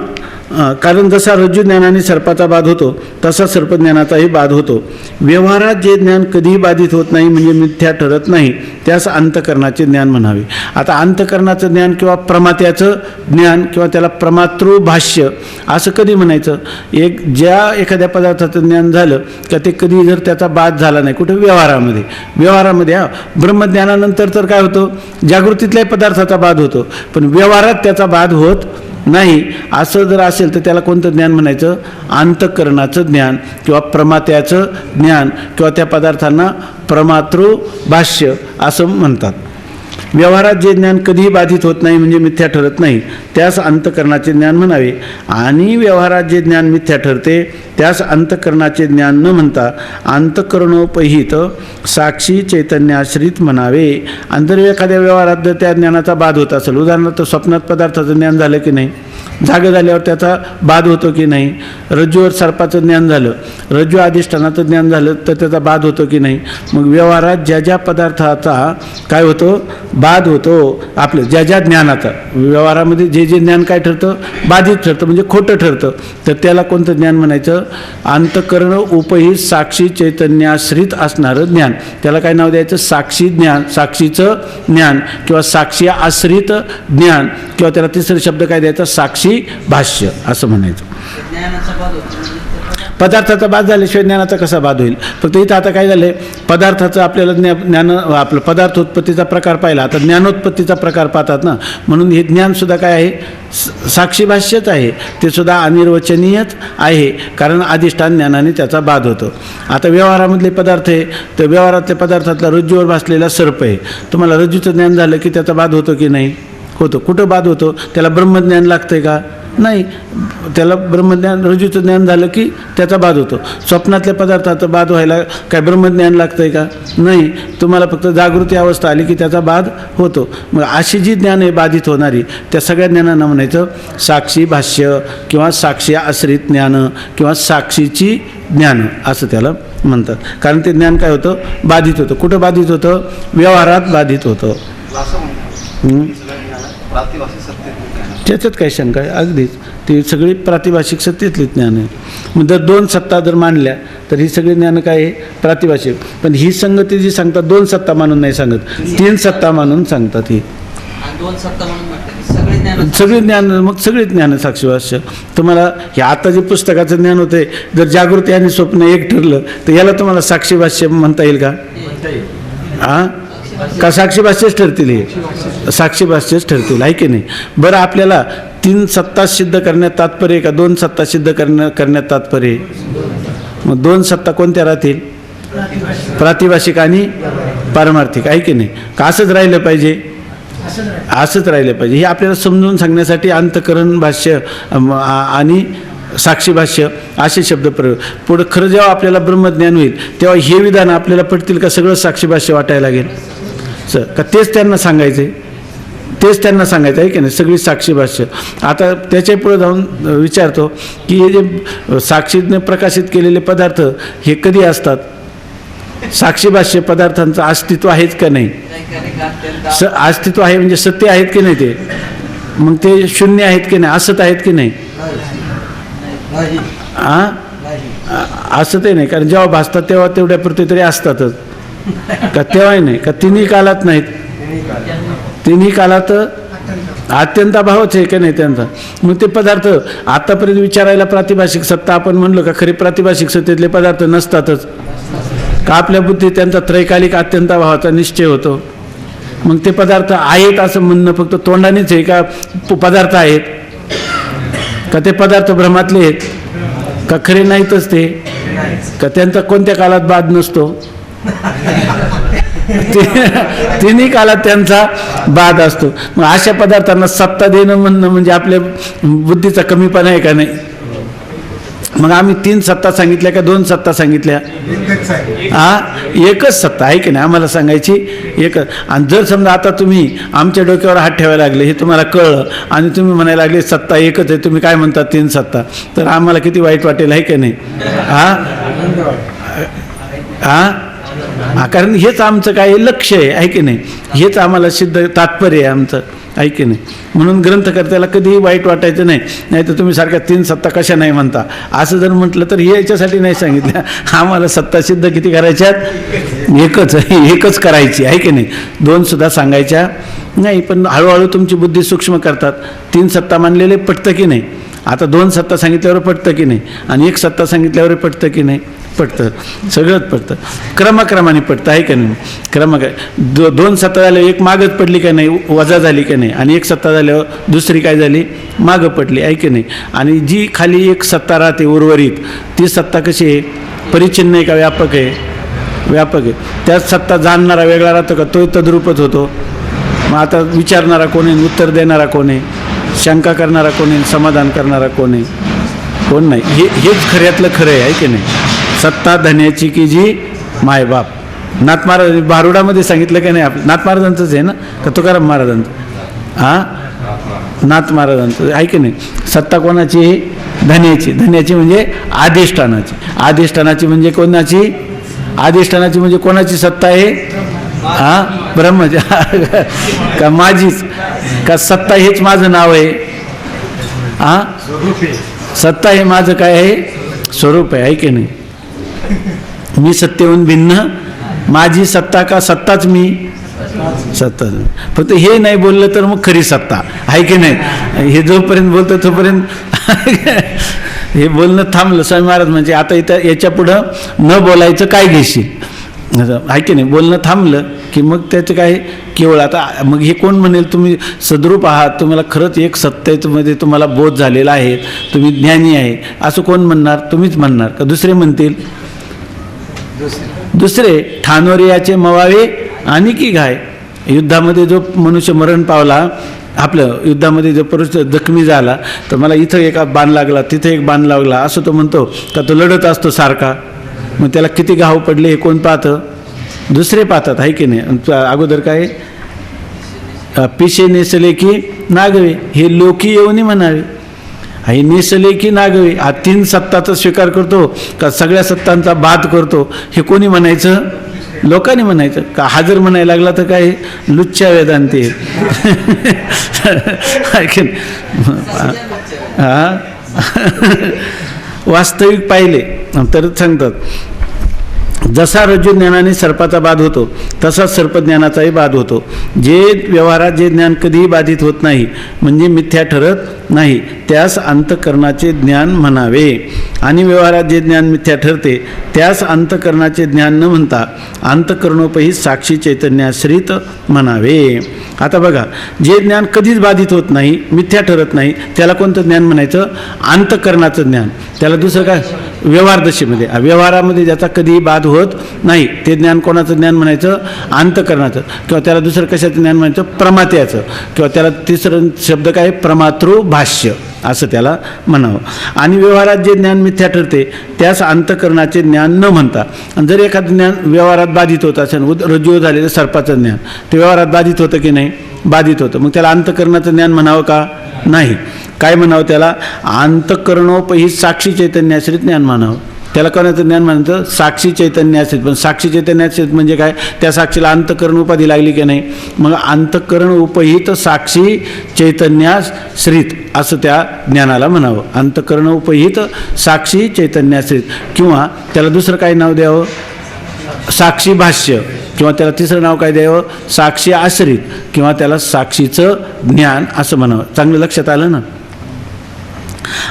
कारण जसा रज्जू ज्ञानाने सर्पाचा बाध होतो तसा सर्पज्ञानाचाही बाध होतो. व्यवहारात जे ज्ञान कधीही बाधित होत नाही म्हणजे मिथ्या ठरत नाही त्यास अंतःकरणाचे ज्ञान म्हणावे. आता अंतःकरणाचं ज्ञान किंवा प्रमात्याचं ज्ञान किंवा त्याला प्रमातृभाष्य असं कधी म्हणायचं? ज्या एखाद्या पदार्थाचं ज्ञान झालं का ते कधी जर त्याचा बाध झाला नाही कुठे? व्यवहारामध्ये ब्रह्मज्ञानानंतर तर काय होतं? जागृतीतल्याही पदार्थाचा बाध होतो पण व्यवहारात त्याचा बाध होत नाही. असं जर असेल तर त्याला कोणतं ज्ञान म्हणायचं? अंतःकरणाचं ज्ञान किंवा प्रमात्याचं ज्ञान किंवा त्या पदार्थांना प्रमातृभाष्य असं म्हणतात. व्यवहारात जे ज्ञान कधीही बाधित होत नाही म्हणजे मिथ्या ठरत नाही त्यास अंतःकरणाचे ज्ञान म्हणावे. आणि व्यवहारात जे ज्ञान मिथ्या ठरते त्यास अंतःकरणाचे ज्ञान न म्हणता अंतःकरणोपहित साक्षी चैतन्याश्रित म्हणावे. आणि जर एखाद्या व्यवहारात जर त्या ज्ञानाचा बाध होत असेल, उदाहरणार्थ स्वप्नात पदार्थाचं ज्ञान झालं की नाही, जागे झाल्यावर त्याचा बाध होतो की नाही, रज्जूवर सर्पाचं ज्ञान झालं, रज्जू अधिष्ठानाचं ज्ञान झालं तर त्याचा बाध होतो की नाही. मग व्यवहारात ज्या पदार्थाचा काय होतो? बाध होतो. आपलं ज्या ज्ञानाचा व्यवहारामध्ये जे ज्ञान काय ठरतं? बाधित ठरतं म्हणजे खोटं ठरतं. तर त्याला कोणतं ज्ञान म्हणायचं? अंतःकरण उपहित साक्षी चैतन्याश्रित असणारं ज्ञान. त्याला काय नाव द्यायचं? साक्षी ज्ञान, साक्षीचं ज्ञान किंवा साक्षी आश्रित ज्ञान किंवा त्याला तिसरा शब्द काय द्यायचा? साक्षी भाष्य असं म्हणायचं. पदार्थाचा बाध झाल्याशिवाय ज्ञानाचा कसा बाध होईल? फक्त इथं आता काय झालं आहे? पदार्थाचं आपल्याला ज्ञान आपलं पदार्थोत्पत्तीचा प्रकार पाहिला, आता ज्ञानोत्पत्तीचा प्रकार पाहतात ना. म्हणून हे ज्ञानसुद्धा काय आहे? साक्षी भाष्यच आहे. ते सुद्धा अनिर्वचनीयच आहे कारण अधिष्ठान ज्ञानाने त्याचा बाध होतो. आता व्यवहारामधले पदार्थ आहे तर व्यवहारातल्या पदार्थातला रज्जूवर भासलेला सर्प आहे. तुम्हाला रज्जूचं ज्ञान झालं की त्याचा बाध होतो की नाही? होतो. कुठं बाध होतो? त्याला ब्रह्मज्ञान लागतंय का? नाही. त्याला ब्रह्मज्ञान रज्जूचं ज्ञान झालं की त्याचा बाध होतो. स्वप्नातल्या पदार्थाचा बाध व्हायला काय ब्रह्मज्ञान लागतंय का? नाही. तुम्हाला फक्त जागृती अवस्था आली की त्याचा बाध होतो. मग अशी जी ज्ञान आहे बाधित होणारी त्या सगळ्या ज्ञानांना म्हणायचं साक्षी भाष्य किंवा साक्षी आश्रित ज्ञान किंवा साक्षीची ज्ञान असं त्याला म्हणतात. कारण ते ज्ञान काय होतं? बाधित होतं. कुठं बाधित होतं? व्यवहारात बाधित होतं. त्याच्यात काही शंका आहे? अगदीच ती सगळी प्रातिभाषिक सत्तेतली ज्ञान आहे. मग जर दोन सत्ता जर मानल्या तर ही सगळी ज्ञान काय आहे? प्रातिभाषिक. पण ही संगती जी सांगतात दोन सत्ता मानून नाही सांगत, तीन सत्ता मानून सांगतात. ही सगळी ज्ञान, मग सगळी ज्ञान साक्षी भाष्य. तुम्हाला हे आता जे पुस्तकाचं ज्ञान होते जर जागृती आणि स्वप्न एक ठरलं तर याला तुम्हाला साक्षी भाष्य म्हणता येईल का? का साक्षी भाष्यच ठरतील? हे साक्षी भाष्यच ठरतील आहे की नाही? बरं, आपल्याला तीन सत्ता सिद्ध करण्यात तात्पर्य का दोन सत्ता सिद्ध करण्यात तात्पर्य? मग दोन सत्ता कोणत्या राहतील? प्रातिभाषिक आणि पारमार्थिक आहे की नाही? का असंच राहिलं पाहिजे? असंच राहिलं पाहिजे. हे आपल्याला समजून सांगण्यासाठी अंतःकरण भाष्य आणि साक्षी भाष्य असे शब्द प्रयोग. पुढं खरं जेव्हा आपल्याला ब्रह्मज्ञान होईल तेव्हा हे विधान आपल्याला पडतील का? सगळं साक्षी भाष्य वाटायला लागेल का? तेच त्यांना सांगायचं आहे की नाही? सगळी साक्षी भाष्य. आता त्याच्या पुढे जाऊन विचारतो की हे जे साक्षीने प्रकाशित केलेले पदार्थ हे कधी असतात? साक्षी भाष्य पदार्थांचं अस्तित्व आहेच का नाही? अस्तित्व आहे म्हणजे सत्य आहेत की नाही? ते मग ते शून्य आहेत की नाही? असत आहेत की नाही? असं ते नाही. कारण जेव्हा भासतात तेव्हा तेवढ्या पुरते तरी असतातच का? तेव्हाही नाही का? तिन्ही कालात नाहीत? तिन्ही कालात अत्यंताभावच आहे का नाही त्यांचा? मग ते पदार्थ आतापर्यंत विचारायला प्रातिभाषिक सत्ता आपण म्हणलो का? खरी प्रातिभाषिक सत्तेतले पदार्थ नसतातच का? आपल्या बुद्धीत त्यांचा त्रैकालिक अत्यंताभावाचा निश्चय होतो. मग ते पदार्थ आहेत असं म्हणणं फक्त तोंडानेच आहे का? पदार्थ आहेत का? ते पदार्थ भ्रमातले आहेत का? खरे नाहीतच ते का? त्यांचा कोणत्या कालात बाध नसतो? तिन्ही कालात त्यांचा बाध असतो. मग अशा पदार्थांना सत्ता देणं म्हणणं म्हणजे आपल्या बुद्धीचा कमीपणा आहे का नाही? मग आम्ही 3 सत्ता सांगितल्या का 2 सत्ता सांगितल्या? एकच सत्ता आहे की नाही आम्हाला सांगायची, एकच. आणि जर समजा आता तुम्ही आमच्या डोक्यावर हात ठेवायला लागले, हे तुम्हाला कळलं आणि तुम्ही म्हणायला लागले सत्ता एकच आहे, तुम्ही काय म्हणता 3 सत्ता, तर आम्हाला किती वाईट वाटेल आहे की नाही? कारण हेच आमचं काय लक्ष आहे की नाही? हेच आम्हाला सिद्ध तात्पर्य आहे आमचं, आहे की नाही? म्हणून ग्रंथकर्त्याला कधीही वाईट वाटायचं नाही. नाही तर तुम्ही सारख्या 3 सत्ता कशा नाही म्हणता असं जर म्हटलं तर हे याच्यासाठी नाही सांगितलं. आम्हाला सत्ता सिद्ध किती करायच्यात? एकच करायची, आहे की नाही? 2 सुद्धा सांगायच्या नाही. पण हळूहळू तुमची बुद्धी सूक्ष्म करतात. 3 सत्ता मानलेले पटतं की नाही? आता 2 सत्ता सांगितल्यावर पटतं की नाही? आणि 1 सत्ता सांगितल्यावर पटतं की नाही? पटतं, सगळंच पटतं. क्रमाक्रमाने पटतं, आहे का नाही? 2 सत्ता झाल्यावर 1 मागच पडली का नाही, वजा झाली का नाही? आणि 1 सत्ता झाल्यावर दुसरी काय झाली, मागं पडली, आहे की नाही? आणि जी खाली 1 सत्ता राहते उर्वरित, ती सत्ता कशी आहे? परिचिन्न आहे का व्यापक आहे? व्यापक आहे. त्यात सत्ता जाणणारा वेगळा राहतो का? तो तद्रूपच होतो. मग आता विचारणारा कोण आहे, उत्तर देणारा कोण आहे, शंका करणारा कोण आहे, समाधान करणारा कोण आहे? कोण नाही. हेच खऱ्यातलं खरं आहे की नाही? सत्ता धन्याची की जी मायबाप. नाथ महाराज भारुडामध्ये सांगितलं की नाही? आपलं नाथ महाराजांचंच आहे ना का तुकाराम महाराजांचं? नाथ महाराजांचं, आहे की नाही? सत्ता कोणाची? धन्याची. धन्याची म्हणजे अधिष्ठानाची. अधिष्ठानाची म्हणजे कोणाची? अधिष्ठानाची म्हणजे कोणाची सत्ता आहे? ब्रह्मची का माझीच? का सत्ता हेच माझं नाव आहे? सत्ता हे माझं काय आहे? स्वरूप आहे की नाही? मी सत्तेहून भिन्न, माझी सत्ता का सत्ताच मी? सत्ता. फक्त हे नाही बोललं तर मग खरी सत्ता, आहे की नाही? हे जोपर्यंत बोलतो तोपर्यंत हे बोलणं थांबलं. स्वामी महाराज म्हणजे आता इथं याच्या पुढं न बोलायचं काय घेशील, आहे की नाही? बोलणं थांबलं की मग त्याचं काय केवळ आता मग हे कोण म्हणेल तुम्ही सद्रूप आहात, तुम्हाला खरंच एक सत्तेमध्ये तुम्हाला बोध झालेला आहे, तुम्ही ज्ञानी आहे, असं कोण म्हणणार? तुम्हीच म्हणणार का दुसरे म्हणतील? दुसरे ठाणोरे याचे मवावे आणि की घाय. युद्धामध्ये जो मनुष्य मरण पावला, आपलं युद्धामध्ये जो पुरुष जखमी झाला, तर मला इथं एक बाण लागला, तिथे एक बाण लागला, असं तो म्हणतो का? तो लढत असतो सारखा. मग त्याला किती घाव पडले हे कोण पाहतं? दुसरे पाहतात, आहे की नाही? अगोदर काय पिशे नेसले की नागवे, हे लोकी येऊनी म्हणावे. हे नेसले की नागवे, हा 3 सत्ताचा स्वीकार करतो का सगळ्या सत्तांचा बाध करतो? हे कोणी म्हणायचं? लोकांनी म्हणायचं. का हा जर म्हणायला लागला तर काय लुच्च्या वेदांती वास्तविक पाहिले तर सांगतात, जसा रज्जुज्ञानाने सर्पाचा बाध होतो तसा सर्पज्ञानाचाही बाध होतो. जे व्यवहारात जे ज्ञान कधीही बाधित होत नाही म्हणजे मिथ्या ठरत नाही, त्यास अंतःकरणाचे ज्ञान म्हणावे. आणि व्यवहारात जे ज्ञान मिथ्या ठरते त्यास अंतःकरणाचे ज्ञान न म्हणता अंतःकरणोपही साक्षी चैतन्याश्रित म्हणावे. आता बघा, जे ज्ञान कधीच बाधित होत नाही, मिथ्या ठरत नाही, त्याला कोणतं ज्ञान म्हणायचं? अंतःकरणाचं ज्ञान. त्याला दुसरं काय? व्यवहारदशेमध्ये, व्यवहारामध्ये ज्याचा कधीही बाध होत नाही ते ज्ञान कोणाचं ज्ञान म्हणायचं? अंतःकरणाचं. किंवा त्याला दुसरं कशाचं ज्ञान म्हणायचं? प्रमात्याचं. किंवा त्याला तिसरं शब्द काय? प्रमातृभाष्य असं त्याला म्हणावं. आणि व्यवहारात जे ज्ञान मिथ्या ठरते त्यास अंतःकरणाचे ज्ञान न म्हणता. आणि जर एखादं ज्ञान व्यवहारात बाधित होत असेल, रज्जू झालेलं सर्पाचं ज्ञान, ते व्यवहारात बाधित होतं की नाही? बाधित होतं. मग त्याला अंतःकरणाचं ज्ञान म्हणावं का? नाही. काय म्हणावं त्याला? अंतःकरणोपही साक्षी चैतन्याश्रित ज्ञान म्हणावं. त्याला कोणाचं ज्ञान म्हणायचं? साक्षी चैतन्याश्रित. पण साक्षी चैतन्याश्रित म्हणजे काय? त्या साक्षीला अंतःकरण उपाधी लागली की नाही? मग अंतःकरण उपहित साक्षी चैतन्याश्रित असं त्या ज्ञानाला म्हणावं. अंतःकरण उपहित साक्षी चैतन्याश्रित. किंवा त्याला दुसरं काय नाव द्यावं? साक्षी भाष्य. किंवा त्याला तिसरं नाव काय द्यावं? साक्षी आश्रित. किंवा त्याला साक्षीचं ज्ञान असं म्हणावं. चांगलं लक्षात आलं ना?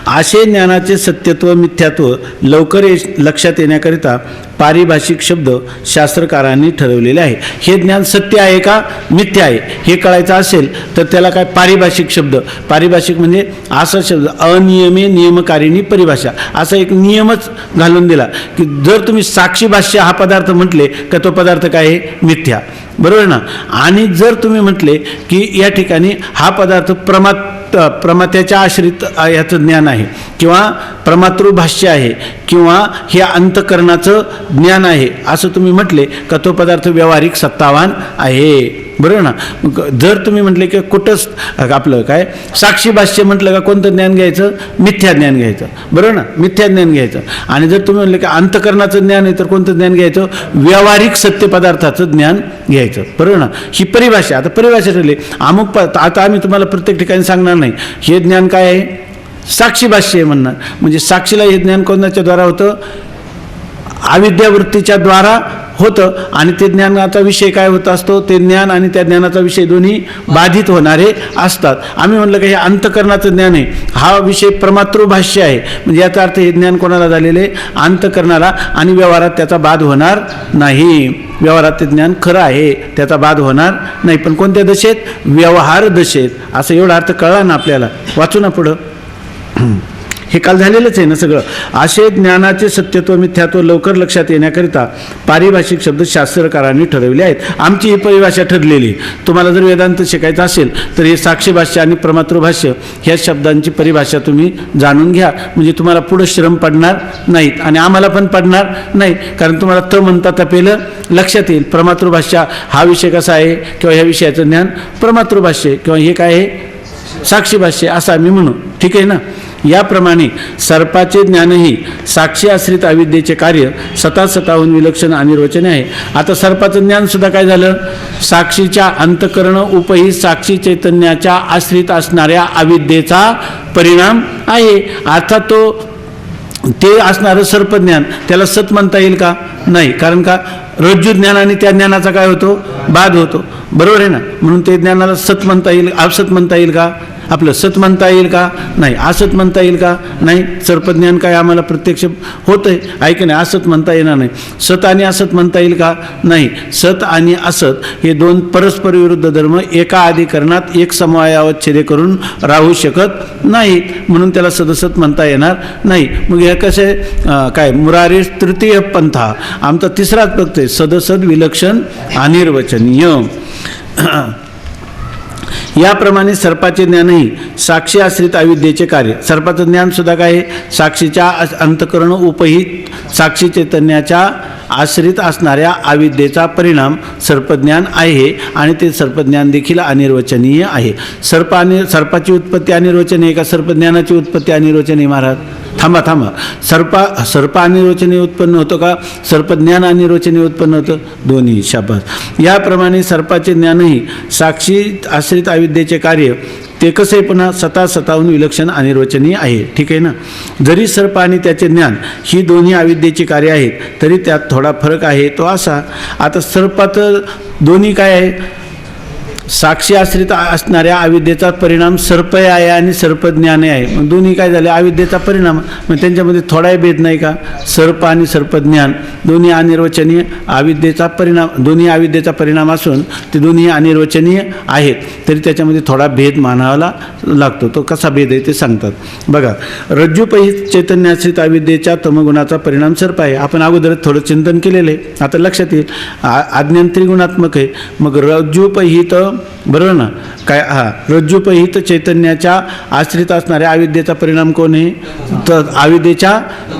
असे ज्ञानाचे सत्यत्व मिथ्यात्व लवकर लक्षात येण्याकरिता पारिभाषिक शब्द शास्त्रकारांनी ठरवलेले आहे. हे ज्ञान सत्य आहे का मिथ्या आहे हे कळायचं असेल तर त्याला काय पारिभाषिक शब्द, पारिभाषिक म्हणजे असा शब्द अनियमे नियमकारिणी परिभाषा, असा एक नियमच घालून दिला की जर तुम्ही साक्षी भाष्य हा पदार्थ म्हटले का तो पदार्थ काय आहे मिथ्या, बरोबर ना. आणि जर तुम्ही म्हटले की या ठिकाणी हा पदार्थ प्रमात्याच्या आश्रित याचं ज्ञान आहे किंवा प्रमातृभाष्य आहे किंवा हे अंतकरणाचं ज्ञान आहे असं तुम्ही म्हटले का तो पदार्थ व्यावहारिक सत्तावान आहे, बरोबर ना. जर तुम्ही म्हटले की कुठंच आपलं काय साक्षी भाष्य म्हटलं का कोणतं ज्ञान घ्यायचं, मिथ्या ज्ञान घ्यायचं, बरोबर ना, मिथ्या ज्ञान घ्यायचं. आणि जर तुम्ही म्हटले की अंतकरणाचं ज्ञान आहे तर कोणतं ज्ञान घ्यायचं, व्यावहारिक सत्य पदार्थाचं ज्ञान घ्यायचं, बरोबर ना. ही परिभाषा, आता परिभाषा ठरली अमुक आता आम्ही तुम्हाला प्रत्येक ठिकाणी सांगणार नाही हे ज्ञान काय आहे, साक्षी भाष्य आहे म्हणणार. म्हणजे साक्षीला हे ज्ञान कोणाच्या द्वारा होतं, अविद्यावृत्तीच्या द्वारा होतं. आणि ते ज्ञानाचा विषय काय होत असतो, ते ज्ञान आणि त्या ज्ञानाचा विषय दोन्ही बाधित होणारे असतात. आम्ही म्हणलं की हे अंतकरणाचं ज्ञान आहे, हा विषय प्रमातृभाष्य आहे, म्हणजे याचा अर्थ हे ज्ञान कोणाला झालेले, अंतकरणाला, आणि व्यवहारात त्याचा बाध होणार नाही. व्यवहारात ते ज्ञान खरं आहे, त्याचा बाध होणार नाही. पण कोणत्या दशेत, व्यवहार दशेत. असं एवढा अर्थ कळला ना आपल्याला. वाचू ना पुढं. हे काल झालेलंच आहे ना सगळं. असे ज्ञानाचे सत्यत्व मिथ्यात्व लवकर लक्षात येण्याकरिता पारिभाषिक शब्द शास्त्रकारांनी ठरवले आहेत. आमची ही परिभाषा ठरलेली. तुम्हाला जर वेदांत शिकायचं असेल तर हे साक्षी भाष्य आणि प्रमातृभाष्य ह्या शब्दांची परिभाषा तुम्ही जाणून घ्या, म्हणजे तुम्हाला पुढं श्रम पडणार नाहीत आणि आम्हाला पण पडणार नाही. कारण तुम्हाला त म्हणता तपेलं लक्षात येईल. प्रमातृभाष्य हा विषय कसा आहे किंवा ह्या विषयाचं ज्ञान प्रमातृभाष्य किंवा हे काय आहे साक्षी भाष्य असं आम्ही म्हणू. ठीक आहे ना. याप्रमाणे सर्पाचे ज्ञानही साक्षी आश्रित अविद्येचे कार्य स्वतःहून विलक्षण अनिर्वचनीय आहे. आता सर्पाचं ज्ञान सुद्धा काय झालं, साक्षीच्या अंतकरण उपही साक्षी चैतन्याच्या आश्रित असणाऱ्या अविद्येचा परिणाम आहे. अर्थात तो ते असणारं सर्पज्ञान त्याला सत म्हणता येईल का, नाही. कारण का, रज्जू ज्ञान आणि त्या ज्ञानाचा काय होतो, बाध होतो, बरोबर आहे ना. म्हणून ते ज्ञानाला सत म्हणता येईल, असत म्हणता येईल का, आपलं सत म्हणता येईल का, नाही. असत म्हणता येईल का, नाही. सर्पज्ञान काय आम्हाला प्रत्यक्ष होतंय, ऐक नाही, असत म्हणता येणार नाही. सत आणि असत म्हणता येईल का, नाही. सत आणि असत हे दोन परस्पर विरुद्ध धर्म एका अधिकरणात एक समवायावच्छेद करून राहू शकत नाहीत, म्हणून त्याला सदसत म्हणता येणार नाही. मग हे कसे काय, मुरारी तृतीय पंथा आमचा तिसराच बघतोय, सदसद विलक्षण अनिर्वचनीय. याप्रमाणे सर्पाचे ज्ञानही साक्षी आश्रित अविद्येचे कार्य. सर्पाचं ज्ञान सुद्धा काय आहे, साक्षीच्या अंतकरण उपहित साक्षी चैतन्याच्या आश्रित असणाऱ्या अविद्येचा परिणाम सर्पज्ञान आहे आणि ते सर्पज्ञान देखील अनिर्वचनीय आहे. सर्पाची उत्पत्ती अनिर्वचनीय का सर्पज्ञानाची उत्पत्ती अनिर्वचनीय? महाराज थांबा. सर्प अनिर्वचनीय उत्पन्न होतं का सर्पज्ञान अनिर्वचनीय उत्पन्न होतं? दोन्ही. शाबास. याप्रमाणे सर्पाचे ज्ञानही साक्षी आश्रित अविद्येचे कार्य ते कसं आहे, पुन्हा स्वतःहून विलक्षण अनिर्वचनीय आहे. ठीक आहे ना. जरी सर्प आणि त्याचे ज्ञान ही दोन्ही अविद्येची कार्य आहेत तरी त्यात थोडा फरक आहे. तो असा, आता सर्पात दोन्ही काय आहे, साक्षी आश्रित असणाऱ्या अविद्येचा परिणाम सर्पय आहे आणि सर्पज्ञान आहे. मग दोन्ही काय झाले, अविद्येचा परिणाम. मग त्यांच्यामध्ये थोडाही भेद नाही का, सर्प आणि सर्पज्ञान दोन्ही अनिर्वचनीय अविद्येचा परिणाम, दोन्ही अविद्येचा परिणाम असून ते दोन्ही अनिर्वचनीय आहेत, तरी त्याच्यामध्ये थोडा भेद मानावा लागतो. तो कसा भेद आहे ते सांगतात बघा. रज्जूपही चैतन्याश्रित अविद्येच्या तमगुणाचा परिणाम सर्प आहे. आपण अगोदरच थोडं चिंतन केलेलं आहे, आता लक्षात येईल. अज्ञान त्रिगुणात्मक आहे. मग रज्जूपहित, बरोबर ना, काय, हा रज्जूपहित चैतन्याच्या आश्रित असणाऱ्या अविद्येचा परिणाम कोण आहे, तर अविद्येच्या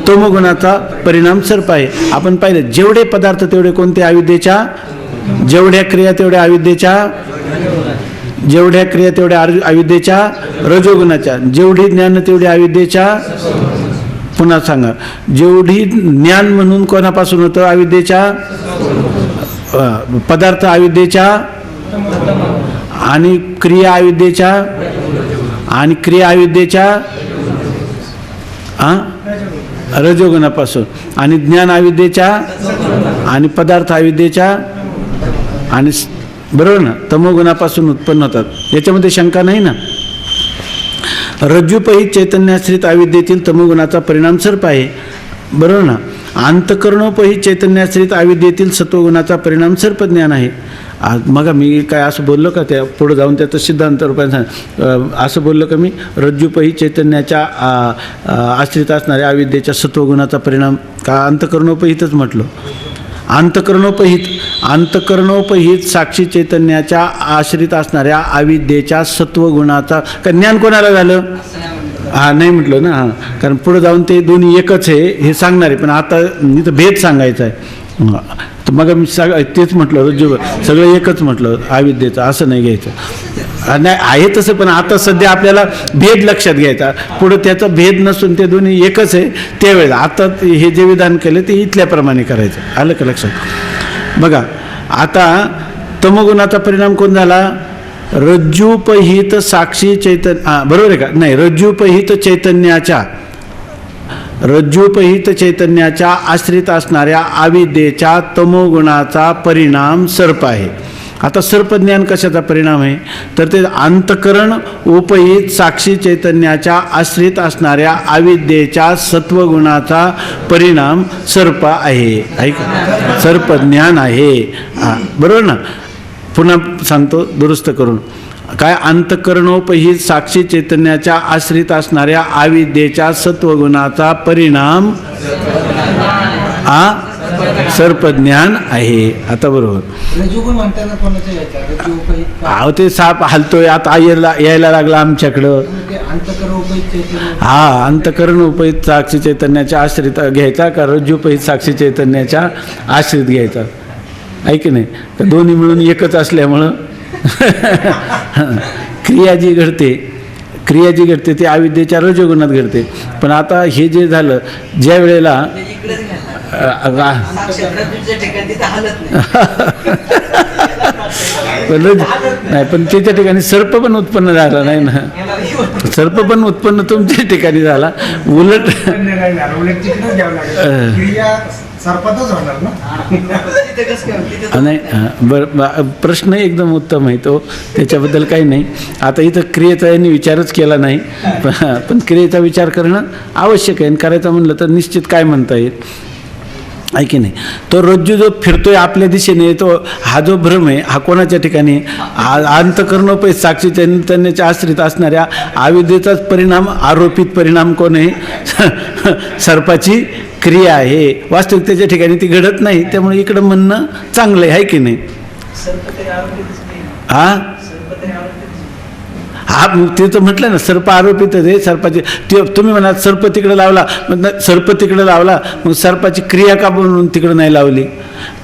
तमोगुणाचा परिणाम सर्प आहे. आपण पाहिलं जेवढे पदार्थ तेवढे कोणते अविद्येच्या, जेवढ्या क्रिया तेवढ्या अविद्येच्या, जेवढ्या क्रिया तेवढ्या अविद्येच्या रजोगुणाच्या, जेवढी ज्ञान तेवढी अविद्येच्या, पुन्हा सांगा, जेवढी ज्ञान म्हणून कोणापासून होतं, अविद्येच्या, पदार्थ अविद्येच्या आणि क्रिया अविद्येच्या, आणि क्रिया अविद्येच्या रजोगुणापासून, आणि ज्ञान अविद्येच्या, आणि पदार्थ अविद्येच्या, आणि बरोबर ना तमोगुणापासून उत्पन्न होतात. याच्यामध्ये शंका नाही ना. रज्जुपहित चैतन्याश्रित अविद्येतील तमोगुणाचा परिणाम सर्प आहे, बरोबर ना. अंतकरणोपहित चैतन्याश्रित अविद्येतील सत्वगुणाचा परिणाम सर्पज्ञान आहे. मग मी काय असं बोललो का, त्या पुढे जाऊन त्याचं सिद्धांत रूपाने असं बोललो का मी, रज्जुपहित चैतन्याच्या आश्रित असणाऱ्या अविद्येच्या सत्वगुणाचा परिणाम का अंतकरणोपहितच म्हटलं. अंतकरणोपहित साक्षी चैतन्याच्या आश्रित असणाऱ्या अविद्येच्या सत्वगुणाचा का ज्ञान कोणाला झालं? नाही म्हटलं ना. कारण पुढे जाऊन ते दोन्ही एकच आहे हे सांगणार आहे, पण आता इथं भेद सांगायचा आहे. तर मग मी तेच म्हटलं, रज्जू सगळं एकच म्हटलं अविद्येचं, असं नाही घ्यायचं. नाही आहे तसं, पण आता सध्या आपल्याला भेद लक्षात घ्यायचा. पुढं त्याचा भेद नसून ते दोन्ही एकच आहे त्यावेळेला. आता हे जे विधान केलं ते इथल्याप्रमाणे करायचं. आलं का लक्षात? बघा आता तमोगुणाचा परिणाम कोण झाला? रज्जुपहित साक्षी चैतन्य, बरोबर आहे का? नाही, रज्जुपहित चैतन्याच्या आश्रित असणाऱ्या अविद्येच्या तमोगुणाचा परिणाम सर्प आहे. आता सर्पज्ञान कशाचा परिणाम आहे? तर ते अंतकरण उपहित साक्षी चैतन्याच्या आश्रित असणाऱ्या अविद्येच्या सत्वगुणाचा परिणाम सर्प आहे. ऐका, सर्पज्ञान आहे. बरोबर ना. पुन्हा सांगतो दुरुस्त करून, काय? अंतकरणोपहित साक्षी चैतन्याच्या आश्रित असणाऱ्या अविद्येच्या सत्वगुणाचा परिणाम सर्पज्ञान आहे. आता बरोबर. रज्जुगुण म्हणताना कोणाचा यायचा? रज्जुपहित का? अहो ते साप हलतोय आता यायला लागला आमच्याकडं. ते अंतकरणोपहित चैतन्य. अंतकरण उपहित साक्षी चैतन्याच्या आश्रित घ्यायचा का रज्जुपहित साक्षी चैतन्याच्या आश्रित घ्यायचा? ऐक नाही का, दोन्ही मिळून एकच असल्यामुळं क्रिया जी घडते ती अविद्येच्या रजोगुणात घडते. पण आता हे जे झालं, ज्या वेळेला इकडेच घ्यायला रज्जूच्या ठिकाणी तिथं हालत नाही, पण त्याच्या ठिकाणी सर्प पण उत्पन्न झाला नाही ना. सर्प पण उत्पन्न तुमच्या ठिकाणी झाला. उलट तिकडेच घ्यावं लागेल. क्रिया सर्पातच होणार ना. नाही, बरं, प्रश्न एकदम उत्तम आहे तो, त्याच्याबद्दल काही नाही. आता इथं क्रियेचा यांनी विचारच केला नाही, पण क्रियेचा विचार करणं आवश्यक आहे. आणि करायचं म्हणलं तर निश्चित काय म्हणता येईल, आहे की नाही. तो रज्जू जो फिरतोय आपल्या दिशेने, तो हा जो भ्रम आहे हा कोणाच्या ठिकाणी? अंतकरणोपहित साक्षी चैतन्याच्या आश्रित असणाऱ्या अविद्येचाच परिणाम, आरोपित परिणाम कोण आहे? सर्पाची क्रिया आहे. वास्तविकतेच्या ठिकाणी ती घडत नाही. त्यामुळे इकडं म्हणणं चांगलं आहे की नाही? ते तर म्हटलं ना, सर्प आरोपित आहे. सर्पाची तुम्ही म्हणा सर्प तिकडे लावला, सर्प तिकडे लावला, मग सर्पाची क्रिया का म्हणून तिकडे नाही लावली?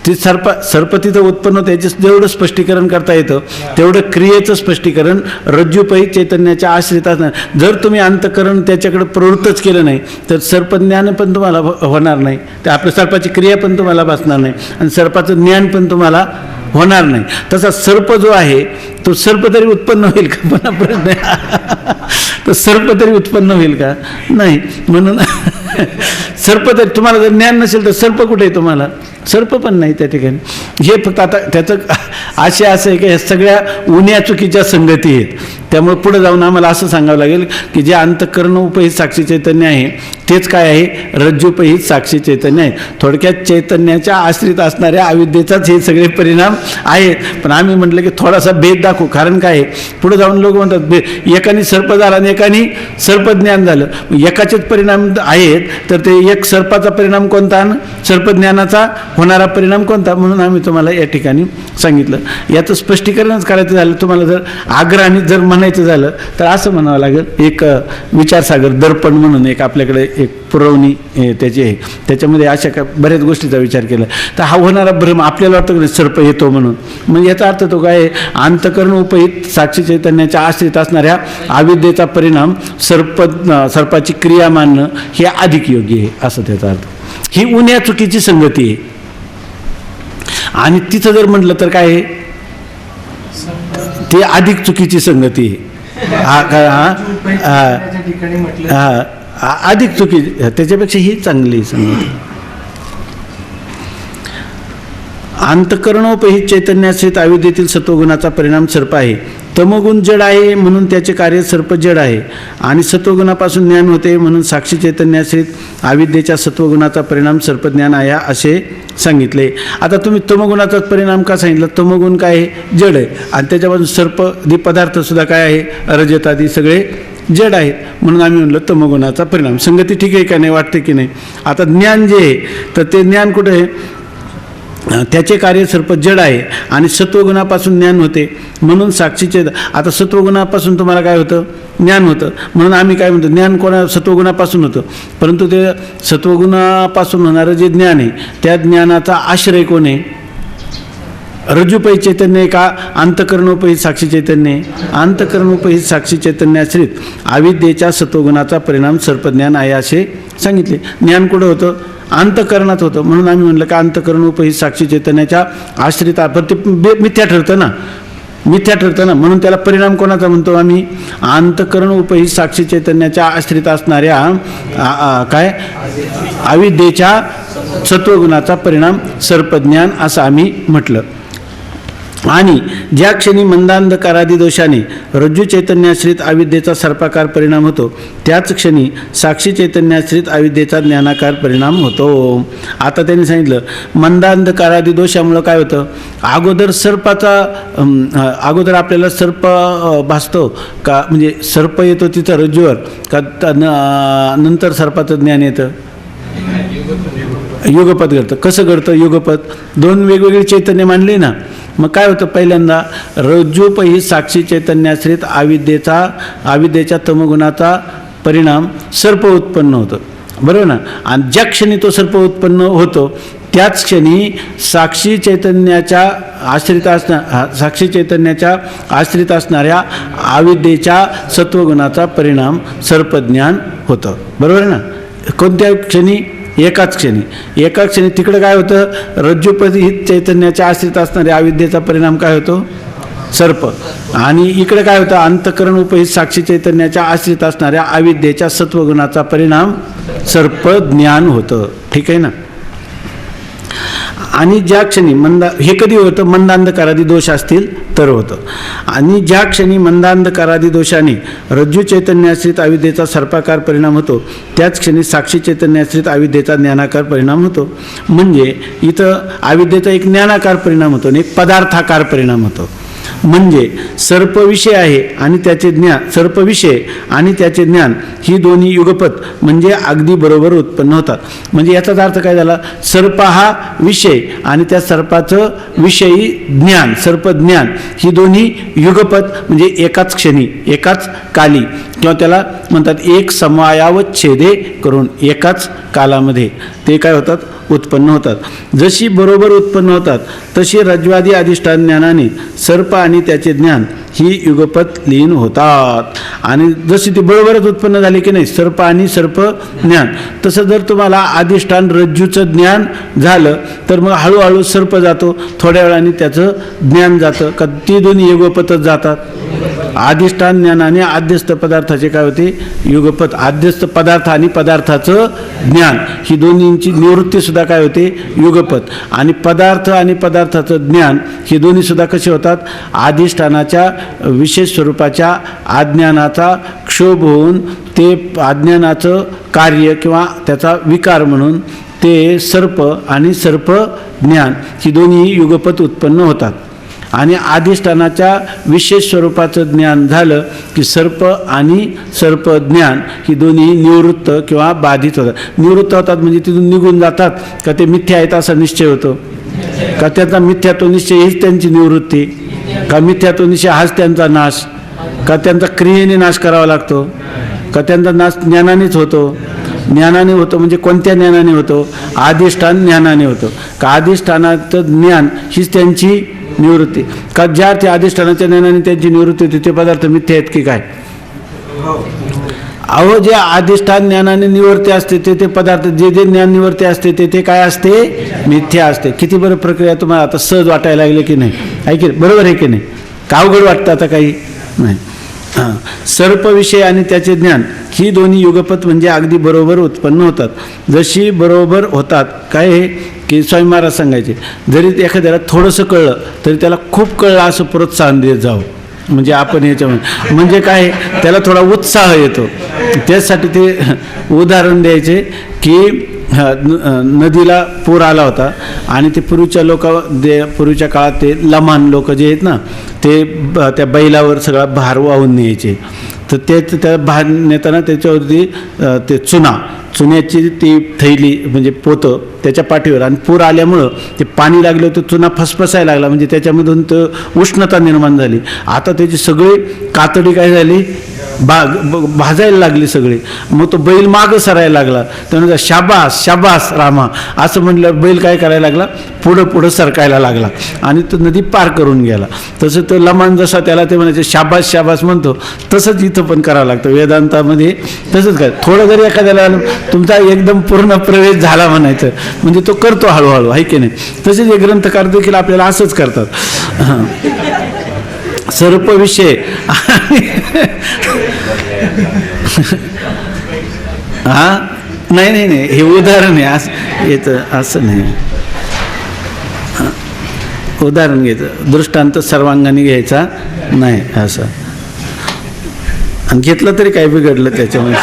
ती सर्प तिथं उत्पन्न होतं. याचं जेवढं स्पष्टीकरण करता येतं तेवढं क्रियेचं स्पष्टीकरण रज्जुपहित चैतन्याच्या आश्रित असणार. जर तुम्ही अंतकरण त्याच्याकडे प्रवृत्तच केलं नाही तर सर्पज्ञान पण तुम्हाला होणार नाही. ते आपल्या सर्पाची क्रिया पण तुम्हाला बसणार नाही आणि सर्पाचं ज्ञान पण तुम्हाला होणार नाही. तसा सर्प जो आहे तो सर्प तरी उत्पन्न होईल का? पुन्हा प्रश्न आहे. तर सर्प तरी उत्पन्न होईल का? नाही. म्हणून सर्प तरी तुम्हाला जर ज्ञान नसेल तर सर्प कुठे आहे? तुम्हाला सर्प पण नाही त्या ठिकाणी. हे फक्त आता त्याचं आशय असं आहे की ह्या सगळ्या उन्या चुकीच्या संगती आहेत. त्यामुळे पुढे जाऊन आम्हाला असं सांगावं लागेल की जे अंतकरण उपहित साक्षी चैतन्य आहे तेच काय आहे? रज्जुपहित साक्षी चैतन्य आहे. थोडक्यात चैतन्याच्या आश्रित असणाऱ्या अविद्येचाच हे सगळे परिणाम आहेत. पण आम्ही म्हटलं की थोडासा भेद दाखवू. कारण काय आहे, पुढे जाऊन लोक म्हणतात एकाने सर्प झाला आणि एकाने सर्पज्ञान झालं. एकाचेच परिणाम आहेत तर ते एक सर्पाचा परिणाम कोणता, सर्पज्ञानाचा होणारा परिणाम कोणता? म्हणून आम्ही तुम्हाला या ठिकाणी सांगितलं. याचं स्पष्टीकरणच करायचं झालं, तुम्हाला जर आग्रहाने जर म्हणायचं झालं तर असं म्हणावं लागेल. एक विचारसागर दर्पण म्हणून एक आपल्याकडे एक पुरवणी त्याची आहे, त्याच्यामध्ये अशा बऱ्याच गोष्टीचा विचार केला. तर हा होणारा भ्रम आपल्याला वाटतं की सर्प येतो म्हणून, म्हणजे याचा अर्थ तो काय? अंतकरण उपहित साक्षी चैतन्याच्या आश्रित असणाऱ्या अविद्येचा परिणाम सर्पाची क्रिया मानणं हे अधिक योग्य आहे, असं त्याचा अर्थ. ही उन्या चुकीची संगती आहे. आणि तिथं जर म्हटलं तर काय आहे, ते अधिक चुकीची संगती आहे. अधिक चुकी, त्याच्यापेक्षा ही चांगली संगती. अंतकरणोपहित चैतन्याश्रित अविद्येतील सत्वगुणाचा परिणाम सर्प आहे. तमोगुण जड आहे म्हणून त्याचे कार्य सर्प जड आहे, आणि सत्वगुणापासून ज्ञान होते म्हणून साक्षी चैतन्याश्रित अविद्येच्या सत्वगुणाचा परिणाम सर्पज्ञान आहे असे सांगितले. आता तुम्ही तमोगुणाचाच परिणाम का सांगितलं? तमोगुण काय आहे? जड आहे, आणि त्याच्यापासून सर्प पदार्थसुद्धा काय आहे? रजतादी सगळे जड आहेत, म्हणून आम्ही म्हणलं तमोगुणाचा परिणाम. संगती ठीक आहे का नाही? वाटते की नाही? आता ज्ञान जे आहे तर ते ज्ञान कुठं आहे? त्याचे कार्य सर्प जड आहे आणि सत्वगुणापासून ज्ञान होते म्हणून साक्षीचे. आता सत्वगुणापासून तुम्हाला काय होतं? ज्ञान होतं, म्हणून आम्ही काय म्हणतो? ज्ञान सत्वगुणापासून होतं, परंतु ते सत्वगुणापासून होणारं जे ज्ञान आहे त्या ज्ञानाचा आश्रय कोण आहे? रज्जुपैत चैतन्य आहे का अंतकरणोपहित साक्षी चैतन्य आहे? अंतकरणोपहित साक्षी चैतन्याश्रित अविद्येच्या सत्वगुणाचा परिणाम सर्पज्ञान आहे असे सांगितले. ज्ञान कुठं होतं? अंतकरणात होतं, म्हणून आम्ही म्हणलं का अंतकरणोपहित साक्षी चैतन्याच्या आश्रित. पण ते मिथ्या ठरतं ना, मिथ्या ठरतं ना, म्हणून त्याला परिणाम कोणाचा म्हणतो आम्ही? अंतकरण उपहित साक्षी चैतन्याच्या आश्रित असणाऱ्या काय अविद्येच्या सत्वगुणाचा परिणाम सर्पज्ञान असं आम्ही म्हटलं. आणि ज्या क्षणी मंदांधकारादी दोषाने रज्जू चैतन्याश्रित अविद्येचा सर्पाकार परिणाम होतो त्याच क्षणी साक्षी चैतन्याश्रित अविद्येचा ज्ञानाकार परिणाम होतो. आता त्यांनी सांगितलं मंदांधकारादी दोषामुळं काय होतं? अगोदर सर्पाचा अगोदर आपल्याला सर्प भासतो का, म्हणजे सर्प येतो तिथं रज्जूवर का नंतर सर्पाचं ज्ञान येतं? युगपत घडतं. कसं घडतं युगपत? दोन वेगवेगळी चैतन्य मांडली ना, मग काय होतं? पहिल्यांदा रज्जूपहित साक्षी चैतन्याश्रित अविद्येच्या तमगुणाचा परिणाम सर्प उत्पन्न होतं, बरोबर ना? आणि ज्या क्षणी तो सर्प उत्पन्न होतो त्याच क्षणी साक्षी चैतन्याच्या आश्रित असणाऱ्या अविद्येच्या सत्वगुणाचा परिणाम सर्पज्ञान होतं, बरोबर ना? कोणत्या क्षणी? एकाच क्षणी तिकडं काय होतं? रज्जुपहित चैतन्याच्या आश्रित असणाऱ्या अविद्येचा परिणाम काय होतो? सर्प. आणि इकडे काय होतं? अंतकरण उपहित साक्षी चैतन्याच्या आश्रित असणाऱ्या अविद्येच्या सत्वगुणाचा परिणाम सर्पज्ञान होतं. ठीक आहे ना? आणि ज्या क्षणी हे कधी होतं? मंदांधकारादी दोष असतील तर होतं. आणि ज्या क्षणी मंदांधकारादी दोषाने रज्जू चैतन्याश्रित अविद्येचा सर्पाकार परिणाम होतो त्याच क्षणी साक्षी चैतन्याश्रित अविद्येचा ज्ञानाकार परिणाम होतो. म्हणजे इथं अविद्येचा एक ज्ञानाकार परिणाम होतो आणि एक पदार्थाकार परिणाम होतो. म्हणजे सर्पविषय आहे आणि त्याचे ज्ञान, सर्पविषय आणि त्याचे ज्ञान ही दोन्ही युगपत म्हणजे अगदी बरोबर उत्पन्न होतात. म्हणजे याचाच अर्थ काय झाला? सर्प हा विषय आणि त्या सर्पाचं विषयी ज्ञान, सर्पज्ञान ही दोन्ही युगपत म्हणजे एकाच क्षणी, एकाच काली, किंवा त्याला म्हणतात एक समयावच्छेदे करून एकाच कालामध्ये ते काय होतात? उत्पन्न होतात. जशी बरोबर उत्पन्न होतात तशी रज्ज्वादी अधिष्ठान ज्ञानाने सर्प आणि त्याचे ज्ञान ही युगपत लीन होतात. आणि जशी ती बरोबरच उत्पन्न झाली की नाही सर्प आणि सर्प ज्ञान, तसं जर तुम्हाला अधिष्ठान रज्जूचं ज्ञान झालं तर मग हळूहळू सर्प जातो, थोड्या वेळाने त्याचं ज्ञान जातं. का ती दोन्ही युगपतच जातात? अधिष्ठान ज्ञानाने आद्यस्थ पदार्थाचे काय होते? युगपत. आद्यस्थ पदार्थ आणि पदार्थाचं ज्ञान ही दोन्हींची निवृत्तीसुद्धा काय होते? युगपत. आणि पदार्थ आणि पदार्थाचं ज्ञान ही दोन्हीसुद्धा कसे होतात? अधिष्ठानाच्या विशेष स्वरूपाच्या अज्ञानाचा क्षोभ होऊन ते अज्ञानाचं कार्य किंवा त्याचा विकार म्हणून ते सर्प आणि सर्प ज्ञान ही दोन्ही युगपत उत्पन्न होतात. आणि अधिष्ठानाच्या विशेष स्वरूपाचं ज्ञान झालं की सर्प आणि सर्प ज्ञान ही दोन्ही निवृत्त किंवा बाधित होतात. निवृत्त होतात म्हणजे तिथून निघून जातात का ते मिथ्या आहेत असा निश्चय होतो? का त्याचा मिथ्यात्व निश्चय हीच त्यांची निवृत्ती? का मिथ्यात्व निश्चय हाच त्यांचा नाश? का त्यांचा क्रियेने नाश करावा लागतो? का त्यांचा नाश ज्ञानानेच होतो? ज्ञानाने होतो म्हणजे कोणत्या ज्ञानाने होतो? अधिष्ठान ज्ञानाने होतो. का अधिष्ठानाचं ज्ञान हीच त्यांची निवृत्ती? का ज्या त्या अधिष्ठानाच्या ज्ञानाने त्यांची निवृत्ती होती ते पदार्थ मिथ्या आहेत की काय? अहो, जे अधिष्ठान ज्ञानाने निवृत्ती असते ते पदार्थ, जे ज्ञान निवृत्ती असते ते काय असते? मिथ्या असते. किती बरं प्रक्रिया तुम्हाला आता सहज वाटायला लागली की नाही? आहे की बरोबर आहे की नाही? का अवघड वाटतं आता काही नाही? सर्पविषय आणि त्याचे ज्ञान ही दोन्ही युगपत म्हणजे अगदी बरोबर उत्पन्न होतात. जशी बरोबर होतात काय हे की स्वामी महाराज सांगायचे, जरी एखाद्याला थोडंसं कळलं तरी त्याला खूप कळलं असं प्रोत्साहन देत जावं. म्हणजे आपण याच्यामध्ये म्हणजे काय त्याला थोडा उत्साह येतो. त्यासाठी ते उदाहरण द्यायचे की नदीला पूर आला होता आणि ते पूर्वीच्या काळात ते लमाण लोक जे आहेत ना ते त्या बैलावर सगळा भार वाहून न्यायचे. तर त्या भार नेताना त्याच्यावरती ते चुन्याची ती थैली म्हणजे पोतं त्याच्या पाठीवर आणि पूर आल्यामुळं ते पाणी लागलं तर चुना फसफसायला लागला म्हणजे त्याच्यामधून तो उष्णता निर्माण झाली. आता त्याची सगळी कातडी काय झाली भाजायला लागली सगळे. मग तो बैल मागं सरायला लागला. त्यानंतर शाबास शाबास रामा असं म्हटलं बैल काय करायला लागला पुढं सरकायला लागला आणि तो नदी पार करून गेला. तसं तो लमाण जसा त्याला ते म्हणायचे शाबास शाबास म्हणतो तसंच इथं पण करावं लागतं वेदांतामध्ये. तसंच काय थोडं जरी एखाद्याला तुमचा एकदम पूर्ण प्रवेश झाला म्हणायचं म्हणजे तो करतो हळूहळू आहे की नाही. तसेच हे ग्रंथकार देखील आपल्याला असंच करतात. सर्पविषय हा नाही हे उदाहरण आहे असं येतं असं नाही. उदाहरण घ्यायचं दृष्टांत सर्वांगाने घ्यायचा नाही असं. आणि घेतलं तरी काय बिघडलं त्याच्यामध्ये.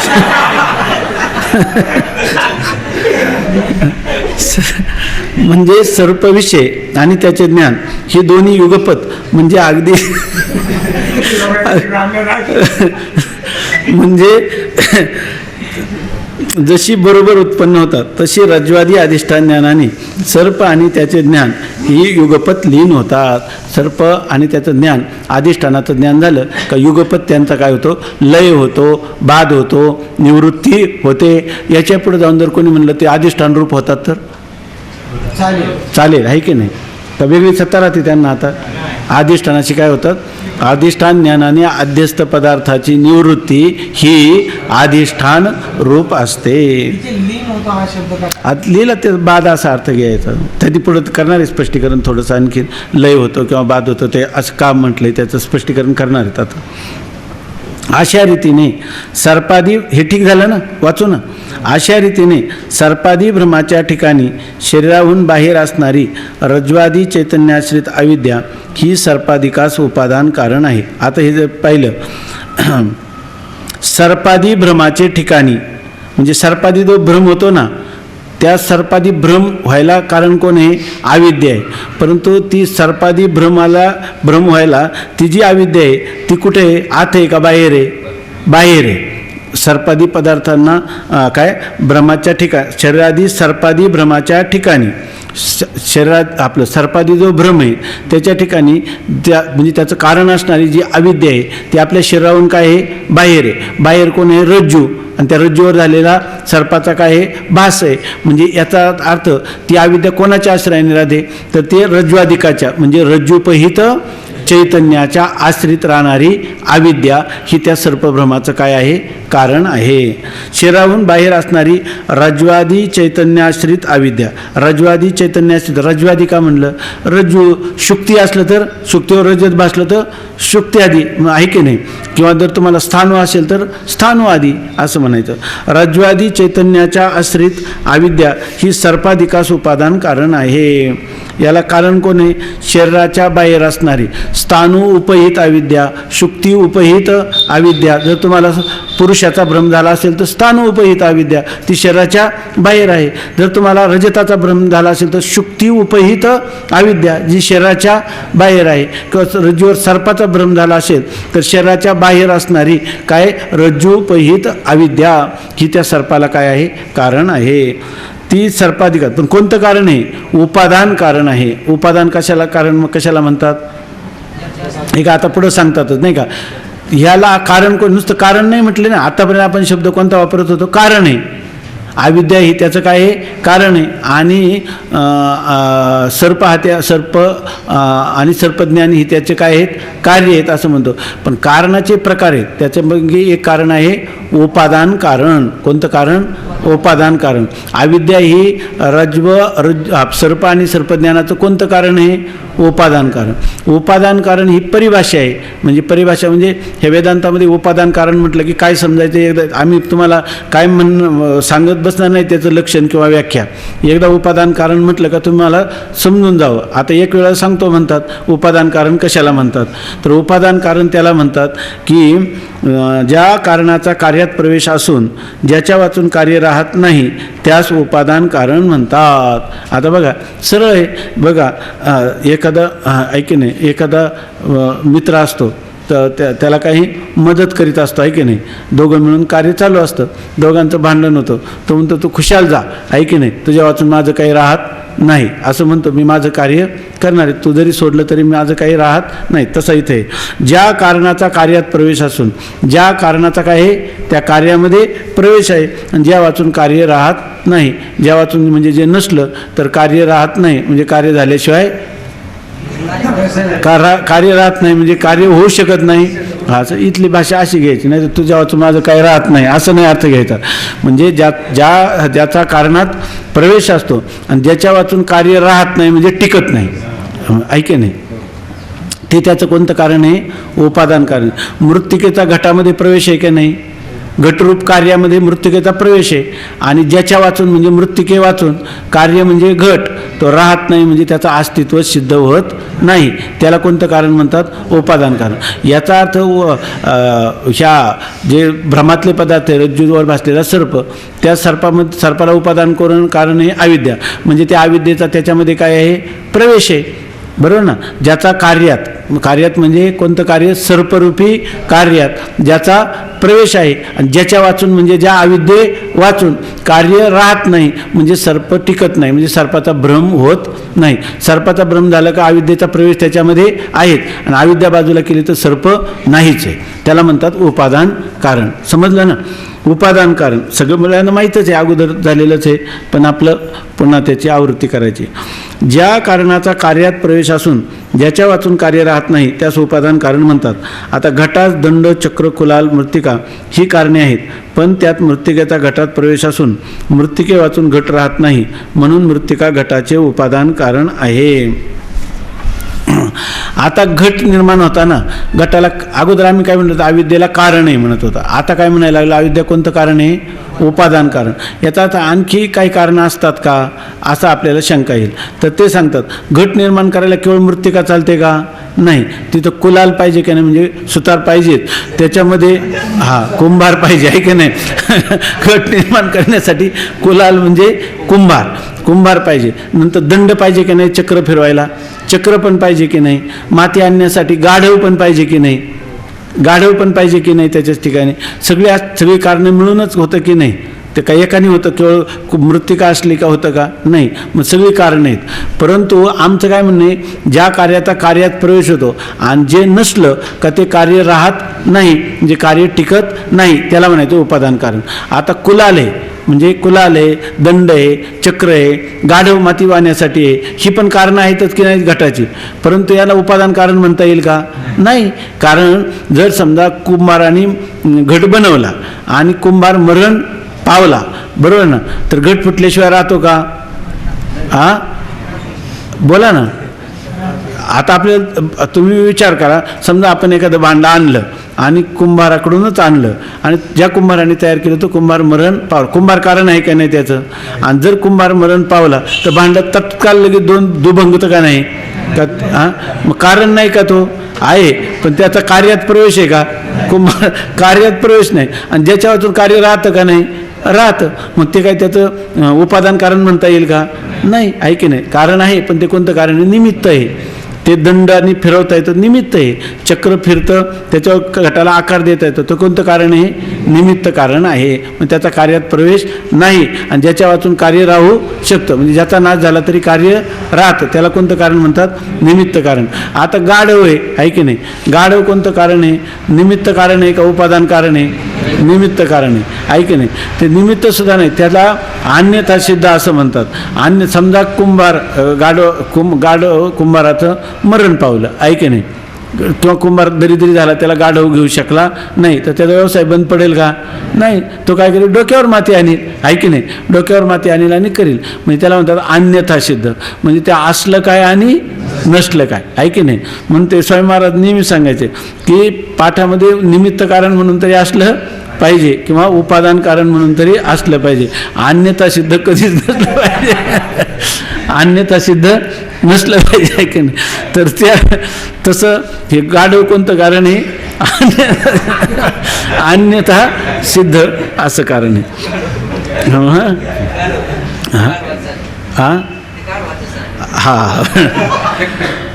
म्हणजे सर्पविषय आणि त्याचे ज्ञान ही दोन्ही युगपत म्हणजे अगदी म्हणजे जशी बरोबर उत्पन्न होतात तशी रज्वादी अधिष्ठान ज्ञानाने सर्प आणि त्याचे ज्ञान ही युगपत लीन होतात. सर्प आणि त्याचं ज्ञान अधिष्ठानाचं ज्ञान झालं का युगपत त्यांचा काय होतो लय होतो बाद होतो निवृत्ती होते. याच्या पुढे जाऊन जर कोणी म्हणलं ते अधिष्ठान रूप होतात तर चालेल आहे की नाही. तर वेगळी सत्ता राहते त्यांना. आता अधिष्ठानाची काय होतात अधिष्ठान ज्ञानाने अध्यस्त पदार्थाची निवृत्ती ही अधिष्ठान रूप असते. लिहिला ते बाद असा अर्थ घ्यायचा. त्याची पुढे करणारे स्पष्टीकरण थोडंसं आणखी लय होतो किंवा बाद होतं ते असं का म्हटलंय त्याचं स्पष्टीकरण करणार आहेत आता. अशा रीतीने सर्पादी हे ठीक झालं ना वाचू ना. अशा रीतीने सर्पादी भ्रमाच्या ठिकाणी शरीराहून बाहेर असणारी रज्वादी चैतन्याश्रित अविद्या ही सर्पादिकास उपादान कारण आहे. आता हे जर पाहिलं सर्पादी भ्रमाचे ठिकाणी म्हणजे सर्पादी जो भ्रम होतो ना त्या सर्पादी भ्रम व्हायला कारण कोण आहे अविद्या आहे. परंतु ती सर्पादी भ्रम व्हायला ती जी अविद्या आहे ती कुठे आहे आत आहे का बाहेर आहे बाहेर आहे. सर्पादी पदार्थांना काय भ्रमाच्या ठिकाणी शरीरादी सर्पादी भ्रमाच्या ठिकाणी शरीरात आपलं सर्पादी जो भ्रम आहे त्याच्या ठिकाणी त्या म्हणजे त्याचं कारण असणारी जी अविद्या आहे ती आपल्या शरीरावरून काय आहे बाहेर आहे. बाहेर कोण आहे रज्जू आणि त्या रज्जूवर झालेला सर्पाचा काय आहे भास आहे. म्हणजे याचा अर्थ ती अविद्या कोणाच्या आश्रयाने राहते तर ते रज्ज्वादिकाच्या म्हणजे रज्जूपहित चैतन्याच्या आश्रित राहणारी अविद्या ही त्या सर्पभ्रमाचं काय आहे कारण आहे. शरीराहून बाहेर असणारी रज्वादी चैतन्याश्रित अविद्या रज्वादी चैतन्याश्रित रज्वादी का म्हणलं रज्जू शुक्ती असलं तर शुक्तीवर रजत भासलं तर शुक्ती आधी आहे की नाही. किंवा जर तुम्हाला स्थाणू असेल तर स्थाणू आधी असं म्हणायचं. रज्वादी चैतन्याच्या आश्रित अविद्या ही सर्पादिकास उपादान कारण आहे. याला कारण कोण आहे शरीराच्या बाहेर असणारी स्थाणू उपहित अविद्या शुक्ती उपहित अविद्या. जर तुम्हाला पुरुषाचा भ्रम झाला असेल तर स्थाणू उपहित अविद्या ती शरीराच्या बाहेर आहे. जर तुम्हाला रजताचा भ्रम झाला असेल तर शुक्ती उपहित अविद्या जी शरीराच्या बाहेर आहे. किंवा रज्जूवर सर्पाचा भ्रम झाला असेल तर शरीराच्या बाहेर असणारी काय रज्जूपहित अविद्या ही त्या सर्पाला काय आहे कारण आहे. ती सर्पाधिकार पण कोणतं कारण आहे उपादान कारण आहे. उपादान कशाला कारण कशाला म्हणतात हे का आता पुढं सांगतातच नाही का. ह्याला कारण कोण नुसतं कारण नाही म्हटले ना. आतापर्यंत आपण शब्द कोणता वापरत होतो कारण आहे. अविद्या ही त्याचं काय आहे कारण आहे. आणि सर्प आणि सर्पज्ञान ही त्याचे काय आहेत कार्य आहेत असं म्हणतो. पण कारणाचे प्रकार आहेत त्याच्या मग एक कारण आहे उपादान कारण. कोणतं कारण? उपादान कारण. अविद्या ही सर्प आणि सर्पज्ञानाचं कोणतं कारण आहे? उपादान कारण. उपादान कारण ही परिभाषा आहे. म्हणजे परिभाषा म्हणजे हे वेदांतामध्ये उपादान कारण म्हटलं की काय समजायचं, एकदा आम्ही तुम्हाला काय सांगत बसणार नाही त्याचं लक्षण किंवा व्याख्या. एकदा उपादान कारण म्हटलं का तुम्हाला समजून जावं. आता एक वेळा सांगतो म्हणतात उपादान कारण कशाला म्हणतात, तर उपादान कारण त्याला म्हणतात की ज्या कारणाचा कार्यात प्रवेश असून ज्याच्या वाचून कार्य राहत नाही त्यास उपादान कारण म्हणतात. आता बघा सरळ आहे बघा, ऐकी नाही, एखादा मित्र असतो तर त्याला काही मदत करीत असतो आहे की नाही, दोघं मिळून कार्य चालू असतं, दोघांचं भांडण होतं, तो म्हणतो तू खुशाल जा आहे की नाही, तुझ्या वाचून माझं काही राहत नाही असं म्हणतो, मी माझं कार्य करणार आहे, तू जरी सोडलं तरी माझं काही राहत नाही. तसं इथे ज्या कारणाचा कार्यात प्रवेश असून ज्या कारणाचा काय आहे त्या कार्यामध्ये प्रवेश आहे आणि ज्या वाचून कार्य राहत नाही, ज्या वाचून म्हणजे जे नसलं तर कार्य राहत नाही, म्हणजे कार्य झाल्याशिवाय कार्य राहत नाही, म्हणजे कार्य होऊ शकत नाही. असं इथली भाषा अशी घ्यायची, नाही तर तुझ्या वाचून माझं काही राहत नाही असं नाही अर्थ घ्यायचा. म्हणजे ज्याचा कारणात प्रवेश असतो आणि ज्याच्या वाचून कार्य राहत नाही म्हणजे टिकत नाही, ऐके नाही, ते त्याचं कोणतं कारण आहे? उपादान कारण. मृत्तिकेचा घटामध्ये प्रवेश आहे की नाही, घटरूप कार्यामध्ये मृत्तिकेचा प्रवेश आहे आणि ज्याच्या वाचून म्हणजे मृत्तिके वाचून कार्य म्हणजे घट तो राहत नाही, म्हणजे त्याचं अस्तित्व सिद्ध होत नाही, त्याला कोणतं कारण म्हणतात? उपादान कारण. याचा अर्थ ह्या जे भ्रमातले पदार्थ आहे, रज्जूवर भासलेला सर्प, त्या सर्पाला उपादान करून कारण आहे अविद्या, म्हणजे त्या अविद्येचा त्याच्यामध्ये काय आहे? प्रवेश आहे, बरोबर ना. ज्याचा कार्यात म्हणजे कोणतं कार्य? सर्परूपी कार्यात ज्याचा प्रवेश आहे आणि ज्याच्या वाचून म्हणजे ज्या अविद्ये वाचून कार्य राहत नाही, म्हणजे सर्प टिकत नाही, म्हणजे सर्पाचा भ्रम होत नाही. सर्पाचा भ्रम झाला का अविद्येचा प्रवेश त्याच्यामध्ये आहेत आणि अविद्या बाजूला केली तर सर्प नाहीच आहे, त्याला म्हणतात उपादान कारण. समजलं ना? उपादान कारण सगळं मुलांना माहीतच आहे, अगोदर झालेलंच आहे, पण आपलं पुन्हा त्याची आवृत्ती करायची. ज्या कारणाचा कार्यात प्रवेश असून ज्याच्या वाचून कार्य राहत नाही त्यास उपादान कारण म्हणतात. आता घटास दंड, चक्र, कुलाल, मृत्तिका ही कारणे आहेत, पण त्यात मृत्तिकेचा घटात प्रवेश असून मृत्तिके वाचून घट राहत नाही, म्हणून मृत्तिका घटाचे उपादान कारण आहे. आता घट निर्माण होता ना, घटाला अगोदर आम्ही काय म्हणत होतो? अविद्येला कारण आहे म्हणत होता. आता काय म्हणायला लागलं? अविद्या कोणतं कारण आहे? उपादान कारण. याचा आता आणखी काही कारणं असतात का असं आपल्याला शंका येईल, तर ते सांगतात घट निर्माण करायला केवळ मृत्तिका चालते का? नाही, तिथं कुलाल पाहिजे की नाही, म्हणजे सुतार पाहिजेत, त्याच्यामध्ये कुंभार पाहिजे आहे की नाही. घट निर्माण करण्यासाठी कुलाल म्हणजे कुंभार पाहिजे. नंतर दंड पाहिजे की नाही, चक्र फिरवायला चक्र पण पाहिजे की नाही, माती आणण्यासाठी गाढव पण पाहिजे की नाही, त्याच्याच ठिकाणी सगळी कारणं मिळूनच होतं की नाही, ते काही एकाने होतं, केवळ मृत्तिका असली का होतं का? नाही, मग सगळी कारणं आहेत. परंतु आमचं काय म्हणणं आहे, ज्या कार्यात प्रवेश होतो आणि जे नसलं का ते कार्य राहत नाही, म्हणजे कार्य टिकत नाही, त्याला म्हणायचं उपादान कारण. आता कुलाल आहे म्हणजे कुलाल आहे, दंड आहे, चक्र आहे, गाढव माती वाहण्यासाठी आहे, ही पण कारणं आहेतच की नाही घटाची, परंतु याला उपादान कारण म्हणता येईल का? नाही. कारण जर समजा कुंभाराने घट बनवला आणि कुंभार मरण पावला, बरोबर ना, तर घट फुटल्याशिवाय राहतो का? बोला ना. आता आपल्याला तुम्ही विचार करा, समजा आपण एखादं भांडं आणलं आणि कुंभाराकडूनच आणलं आणि ज्या कुंभाराने तयार केलं तो कुंभार मरण पावला, कुंभार कारण आहे का नाही त्याचं? आणि जर कुंभार मरण पावला तर भांडं तत्काल लगेच दुभंगतं का नाही का? मग कारण नाही का? तो आहे, पण त्याचा कार्यात प्रवेश आहे का? कुंभार कार्यात प्रवेश नाही आणि ज्याच्या वाचून कार्य राहतं का नाही? राहतं. मग ते काय त्याचं उपादान कारण म्हणता येईल का? नाही, आहे की नाही? कारण आहे, पण ते कोणतं कारण आहे? निमित्त आहे. ते दंडाने फिरवता येतं, निमित्त आहे. चक्र फिरतं, त्याच्यावर घटाला आकार देता येतं, तो कोणतं कारण आहे? निमित्त कारण आहे. मग त्याचा कार्यात प्रवेश नाही आणि ज्याच्या वाचून कार्य राहू शकतं, म्हणजे ज्याचा नाश झाला तरी कार्य राहतं, त्याला कोणतं कारण म्हणतात? निमित्त कारण. आता गाढव आहे की नाही? गाढव कोणतं कारण आहे? निमित्त कारण आहे का उपादान कारण आहे? निमित्त कारण आहे की नाही? ते निमित्त सुद्धा नाही, त्याला अन्यथा सिद्ध असं म्हणतात. समजा गाढव कुंभाराचं मरण पावलं आहे की नाही, किंवा कुंभार दरिद्री झाला, त्याला गाढव घेऊ शकला नाही, तर त्याचा व्यवसाय बंद पडेल का? नाही. तो काय करेल? डोक्यावर माती आणील, आहे की नाही? डोक्यावर माती आणील आणि करील. म्हणजे त्याला म्हणतात अन्यथा सिद्ध. म्हणजे ते असलं काय आणि नसलं काय, आहे की नाही? म्हणून ते स्वामी महाराज नेहमी सांगायचे की पाठामध्ये निमित्त कारण म्हणून तरी असलं पाहिजे किंवा उपादान कारण म्हणून तरी असलं पाहिजे. अन्यथा सिद्ध कधीच नसलं पाहिजे. अन्यथा सिद्ध नसलं पाहिजे, आहे की नाही? तर त्या तसं हे गाढव कोणतं कारण आहे? अन्यथा सिद्ध असं कारण आहे. हां हां हां हा.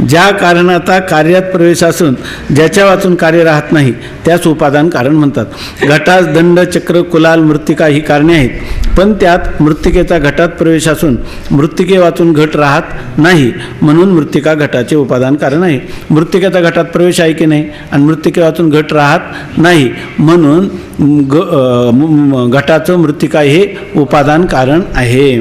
ज्या कारणाचा कार्यात प्रवेश असून ज्याच्या वाचून कार्य राहत नाही त्यास उपादान कारण म्हणतात. घटास दंड, चक्र, कुलाल, मृत्तिका ही कारणे आहेत, पण त्यात मृत्तिकेचा घटात प्रवेश असून मृत्तिके वाचून घट राहत नाही, म्हणून मृत्तिका घटाचे उपादान कारण आहे. मृत्तिकेचा घटात प्रवेश आहे की नाही आणि मृत्तिके वाचून घट राहत नाही, म्हणून घटाचं मृत्तिका हे उपादान कारण आहे.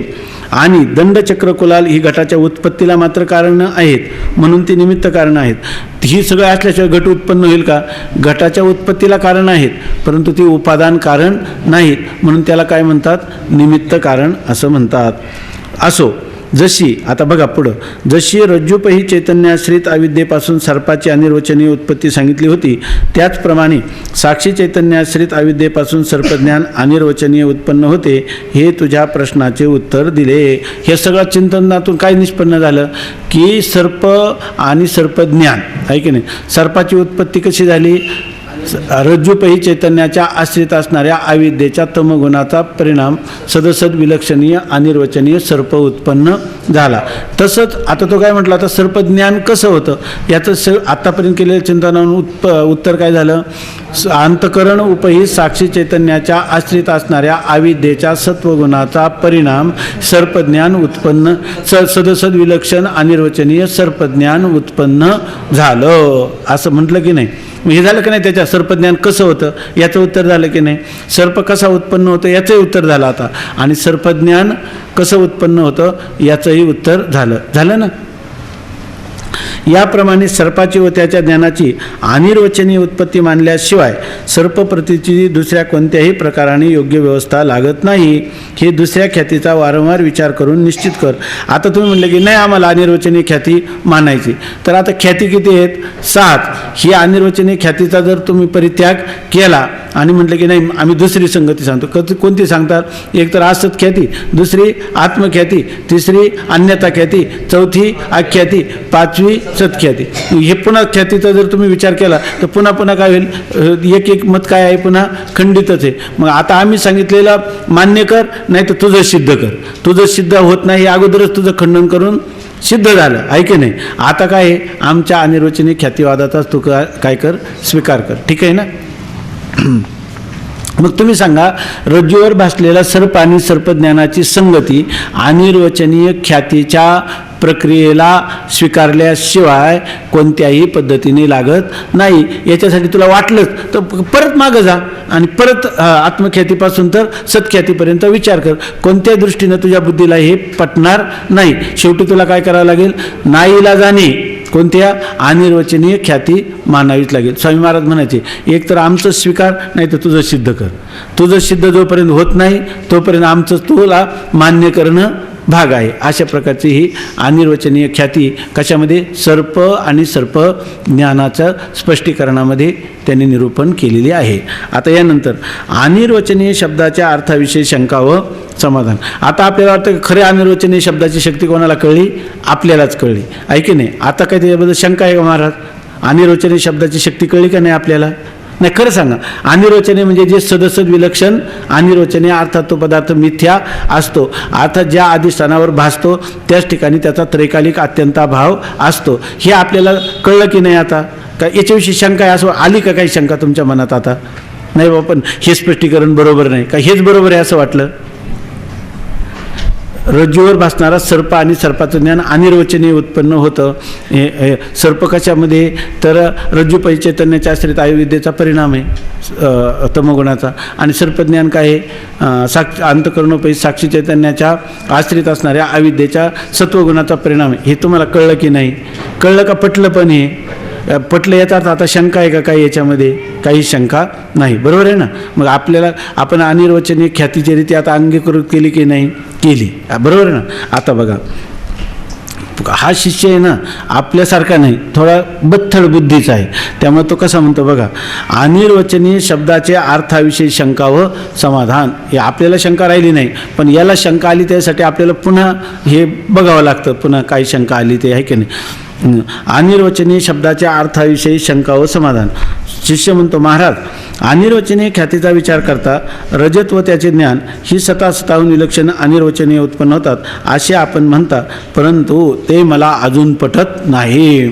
आणि दंड, चक्र, कुलाल ही घटाच्या उत्पत्तीला मात्र कारणं आहेत, म्हणून ती निमित्त कारणं आहेत. ही सगळं असल्याशिवाय घट उत्पन्न होईल का? घटाच्या उत्पत्तीला कारण आहेत, परंतु ती उपादान कारण नाहीत, म्हणून त्याला काय म्हणतात? निमित्त कारण असं म्हणतात. असो, जशी आता बघा पुढं, जशी रज्जूपही चैतन्याश्रित अविद्येपासून सर्पाची अनिर्वचनीय उत्पत्ती सांगितली होती, त्याचप्रमाणे साक्षी चैतन्याश्रित अविद्येपासून सर्पज्ञान अनिर्वचनीय उत्पन्न होते. हे तुझ्या प्रश्नाचे उत्तर दिले. हे सगळं चिंतनातून काय निष्पन्न झालं की सर्प आणि सर्पज्ञान, आहे की नाही? सर्पाची उत्पत्ती कशी झाली? रज्जूपही चैतन्याच्या आश्रित असणाऱ्या अविद्येच्या तमगुणाचा परिणाम सदसद विलक्षणीय अनिर्वचनीय सर्प उत्पन्न झाला. तसंच आता तो काय म्हटला, आता सर्पज्ञान कसं होतं याचं आत्तापर्यंत केलेल्या चिंतनावरून उत्तर काय झालं? अंतकरण उपही साक्षी चैतन्याच्या आश्रित असणाऱ्या अविद्येच्या सत्वगुणाचा परिणाम सर्पज्ञान उत्पन्न सदसद विलक्षण अनिर्वचनीय सर्पज्ञान उत्पन्न झालं असं म्हटलं की नाही? हे झालं की नाही? त्याच्या सर्पज्ञान कसं होतं याचं उत्तर झालं की नाही? सर्प कसा उत्पन्न होतं याचंही उत्तर झालं आता. आणि सर्पज्ञान कसं उत्पन्न होतं याचंही उत्तर झालं ना? याप्रमाणे सर्पाची व त्याच्या ज्ञानाची अनिर्वचनीय उत्पत्ती मानल्याशिवाय सर्पप्रतीची दुसऱ्या कोणत्याही प्रकाराने योग्य व्यवस्था लागत नाही. हे दुसऱ्या ख्यातीचा वारंवार विचार करून निश्चित कर. आता तुम्ही म्हणले की नाही आम्हाला अनिर्वचनीय ख्याती मानायची, तर आता ख्याती किती आहेत? 7. ही अनिर्वचनीय ख्यातीचा जर तुम्ही परित्याग केला आणि म्हटलं की नाही आम्ही दुसरी संगती सांगतो, कोणती सांगतात? एक तर असत ख्याती, दुसरी आत्मख्याती, तिसरी अन्यथा ख्याती, चौथी आख्याती, 5वी सत्ख्याती. हे पुन्हा ख्यातीचा जर तुम्ही विचार केला तर पुन्हा काय होईल? एक मत काय आहे? पुन्हा खंडितच आहे. मग आता आम्ही सांगितलेलं मान्य कर, नाही तर तुझं सिद्ध कर. तुझं सिद्ध होत नाही अगोदरच तुझं खंडन करून सिद्ध झालं, आहे की नाही? आता काय आहे? आमच्या अनिर्वचनीय ख्यातीवादाचाच तू काय कर? स्वीकार कर. ठीक आहे ना? मग तुम्ही सांगा, रज्जूवर भासलेला सर्प आणि सर्पज्ञानाची संगती अनिर्वचनीय ख्यातीच्या प्रक्रियेला स्वीकारल्याशिवाय कोणत्याही पद्धतीने लागत नाही. याच्यासाठी तुला वाटलंच तर परत मागं जा आणि परत आत्मख्यातीपासून तर सत्ख्यातीपर्यंत विचार कर. कोणत्या दृष्टीनं तुझ्या बुद्धीला हे पटणार नाही. शेवटी तुला काय करावं लागेल? नाईलाजाने कोणत्या अनिर्वचनीय ख्याती मानावीच लागेल. स्वामी महाराज म्हणायचे, एक तर आमचं स्वीकार, नाही तर तुझं सिद्ध कर. तुझं सिद्ध जोपर्यंत होत नाही तोपर्यंत आमचं तुला मान्य करणं भाग आहे. अशा प्रकारची ही अनिर्वचनीय ख्याती कशामध्ये? सर्प आणि सर्प ज्ञानाच्या स्पष्टीकरणामध्ये त्यांनी निरूपण केलेली आहे. आता यानंतर अनिर्वचनीय शब्दाच्या अर्थाविषयी शंका व समाधान. आता आपल्याला वाटतं खऱ्या अनिर्वचनीय शब्दाची शक्ती कोणाला कळली? आपल्यालाच कळली, आहे की नाही? आता काय त्याच्याबद्दल शंका आहे का महाराज? अनिर्वचनीय शब्दाची शक्ती कळली का नाही आपल्याला? नाही, खरं सांगा. अनिर्वचनीय म्हणजे जे सदसद विलक्षण अनिर्वचनीय, अर्थात तो पदार्थ मिथ्या असतो, अर्थात ज्या अधिष्ठानावर भासतो त्याच ठिकाणी त्याचा त्रैकालिक अत्यंताभाव असतो. हे आपल्याला कळलं की नाही? आता का याच्याविषयी शंका आहे? असं आली का काही शंका तुमच्या मनात? आता नाही बाबा, पण हे स्पष्टीकरण बरोबर नाही का? हेच बरोबर आहे असं वाटलं? रज्जूवर भासणारा सर्प आणि सर्पाचं ज्ञान अनिर्वचनीय उत्पन्न होतं. सर्प कशामध्ये? तर रज्जूपही चैतन्याच्या आश्रित अविद्येचा परिणाम आहे तमोगुणाचा. आणि सर्पज्ञान काय आहे? अंतकरणोपही साक्षी चैतन्याच्या आश्रित असणाऱ्या अविद्येच्या सत्वगुणाचा परिणाम आहे. हे तुम्हाला कळलं की नाही? कळलं का? पटलं पण हे? पटलं याचा अर्थ आता शंका आहे का काही याच्यामध्ये? काही शंका नाही, बरोबर आहे ना. मग आपल्याला आपण अनिर्वचनीय ख्यातीची रीती आता अंगीकृत केली की नाही? केली, बरोबर आहे ना. आता बघा, हा शिष्य आहे ना आपल्यासारखा नाही, थोडा बत्थळ बुद्धीचा आहे. त्यामुळे तो कसा म्हणतो बघा, अनिर्वचनीय शब्दाचे अर्थाविषयी शंका व समाधान. हे आपल्याला शंका राहिली नाही, पण याला शंका आली त्यासाठी आपल्याला पुन्हा हे बघावं लागतं, पुन्हा काय शंका आली ते, आहे की नाही. अनिर्वचनीय शब्दाच्या अर्थाविषयी शंका व समाधान. शिष्य म्हणतो, महाराज, अनिर्वचनीय ख्यातीचा विचार करता रजत व त्याचे ज्ञान ही स्वतःहून विलक्षण अनिर्वचनीय उत्पन्न होतात असे आपण म्हणता, परंतु ते मला अजून पटत नाही.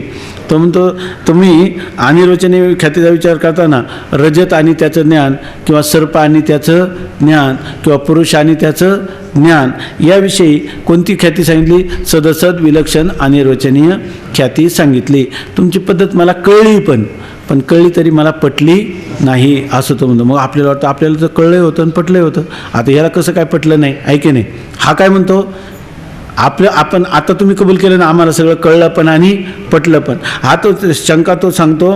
तो म्हणतो, तुम्ही अनिर्वचनीय ख्यातीचा विचार करताना रजत आणि त्याचं ज्ञान, किंवा सर्प आणि त्याचं ज्ञान, किंवा पुरुष आणि त्याचं ज्ञान याविषयी कोणती ख्याती सांगितली? सदसद विलक्षण अनिर्वचनीय ख्याती सांगितली. तुमची पद्धत मला कळली, पण कळली तरी मला पटली नाही, असं तो म्हणतो. मग आपल्याला वाटतं आपल्याला तर कळलं होतं आणि पटलं होतं, आता याला कसं काय पटलं नाही, आहे की नाही. हा काय म्हणतो, आपण आता तुम्ही कबूल केलं ना, आम्हाला सगळं कळलं पण आणि पटलं पण. हा तो शंका तो सांगतो,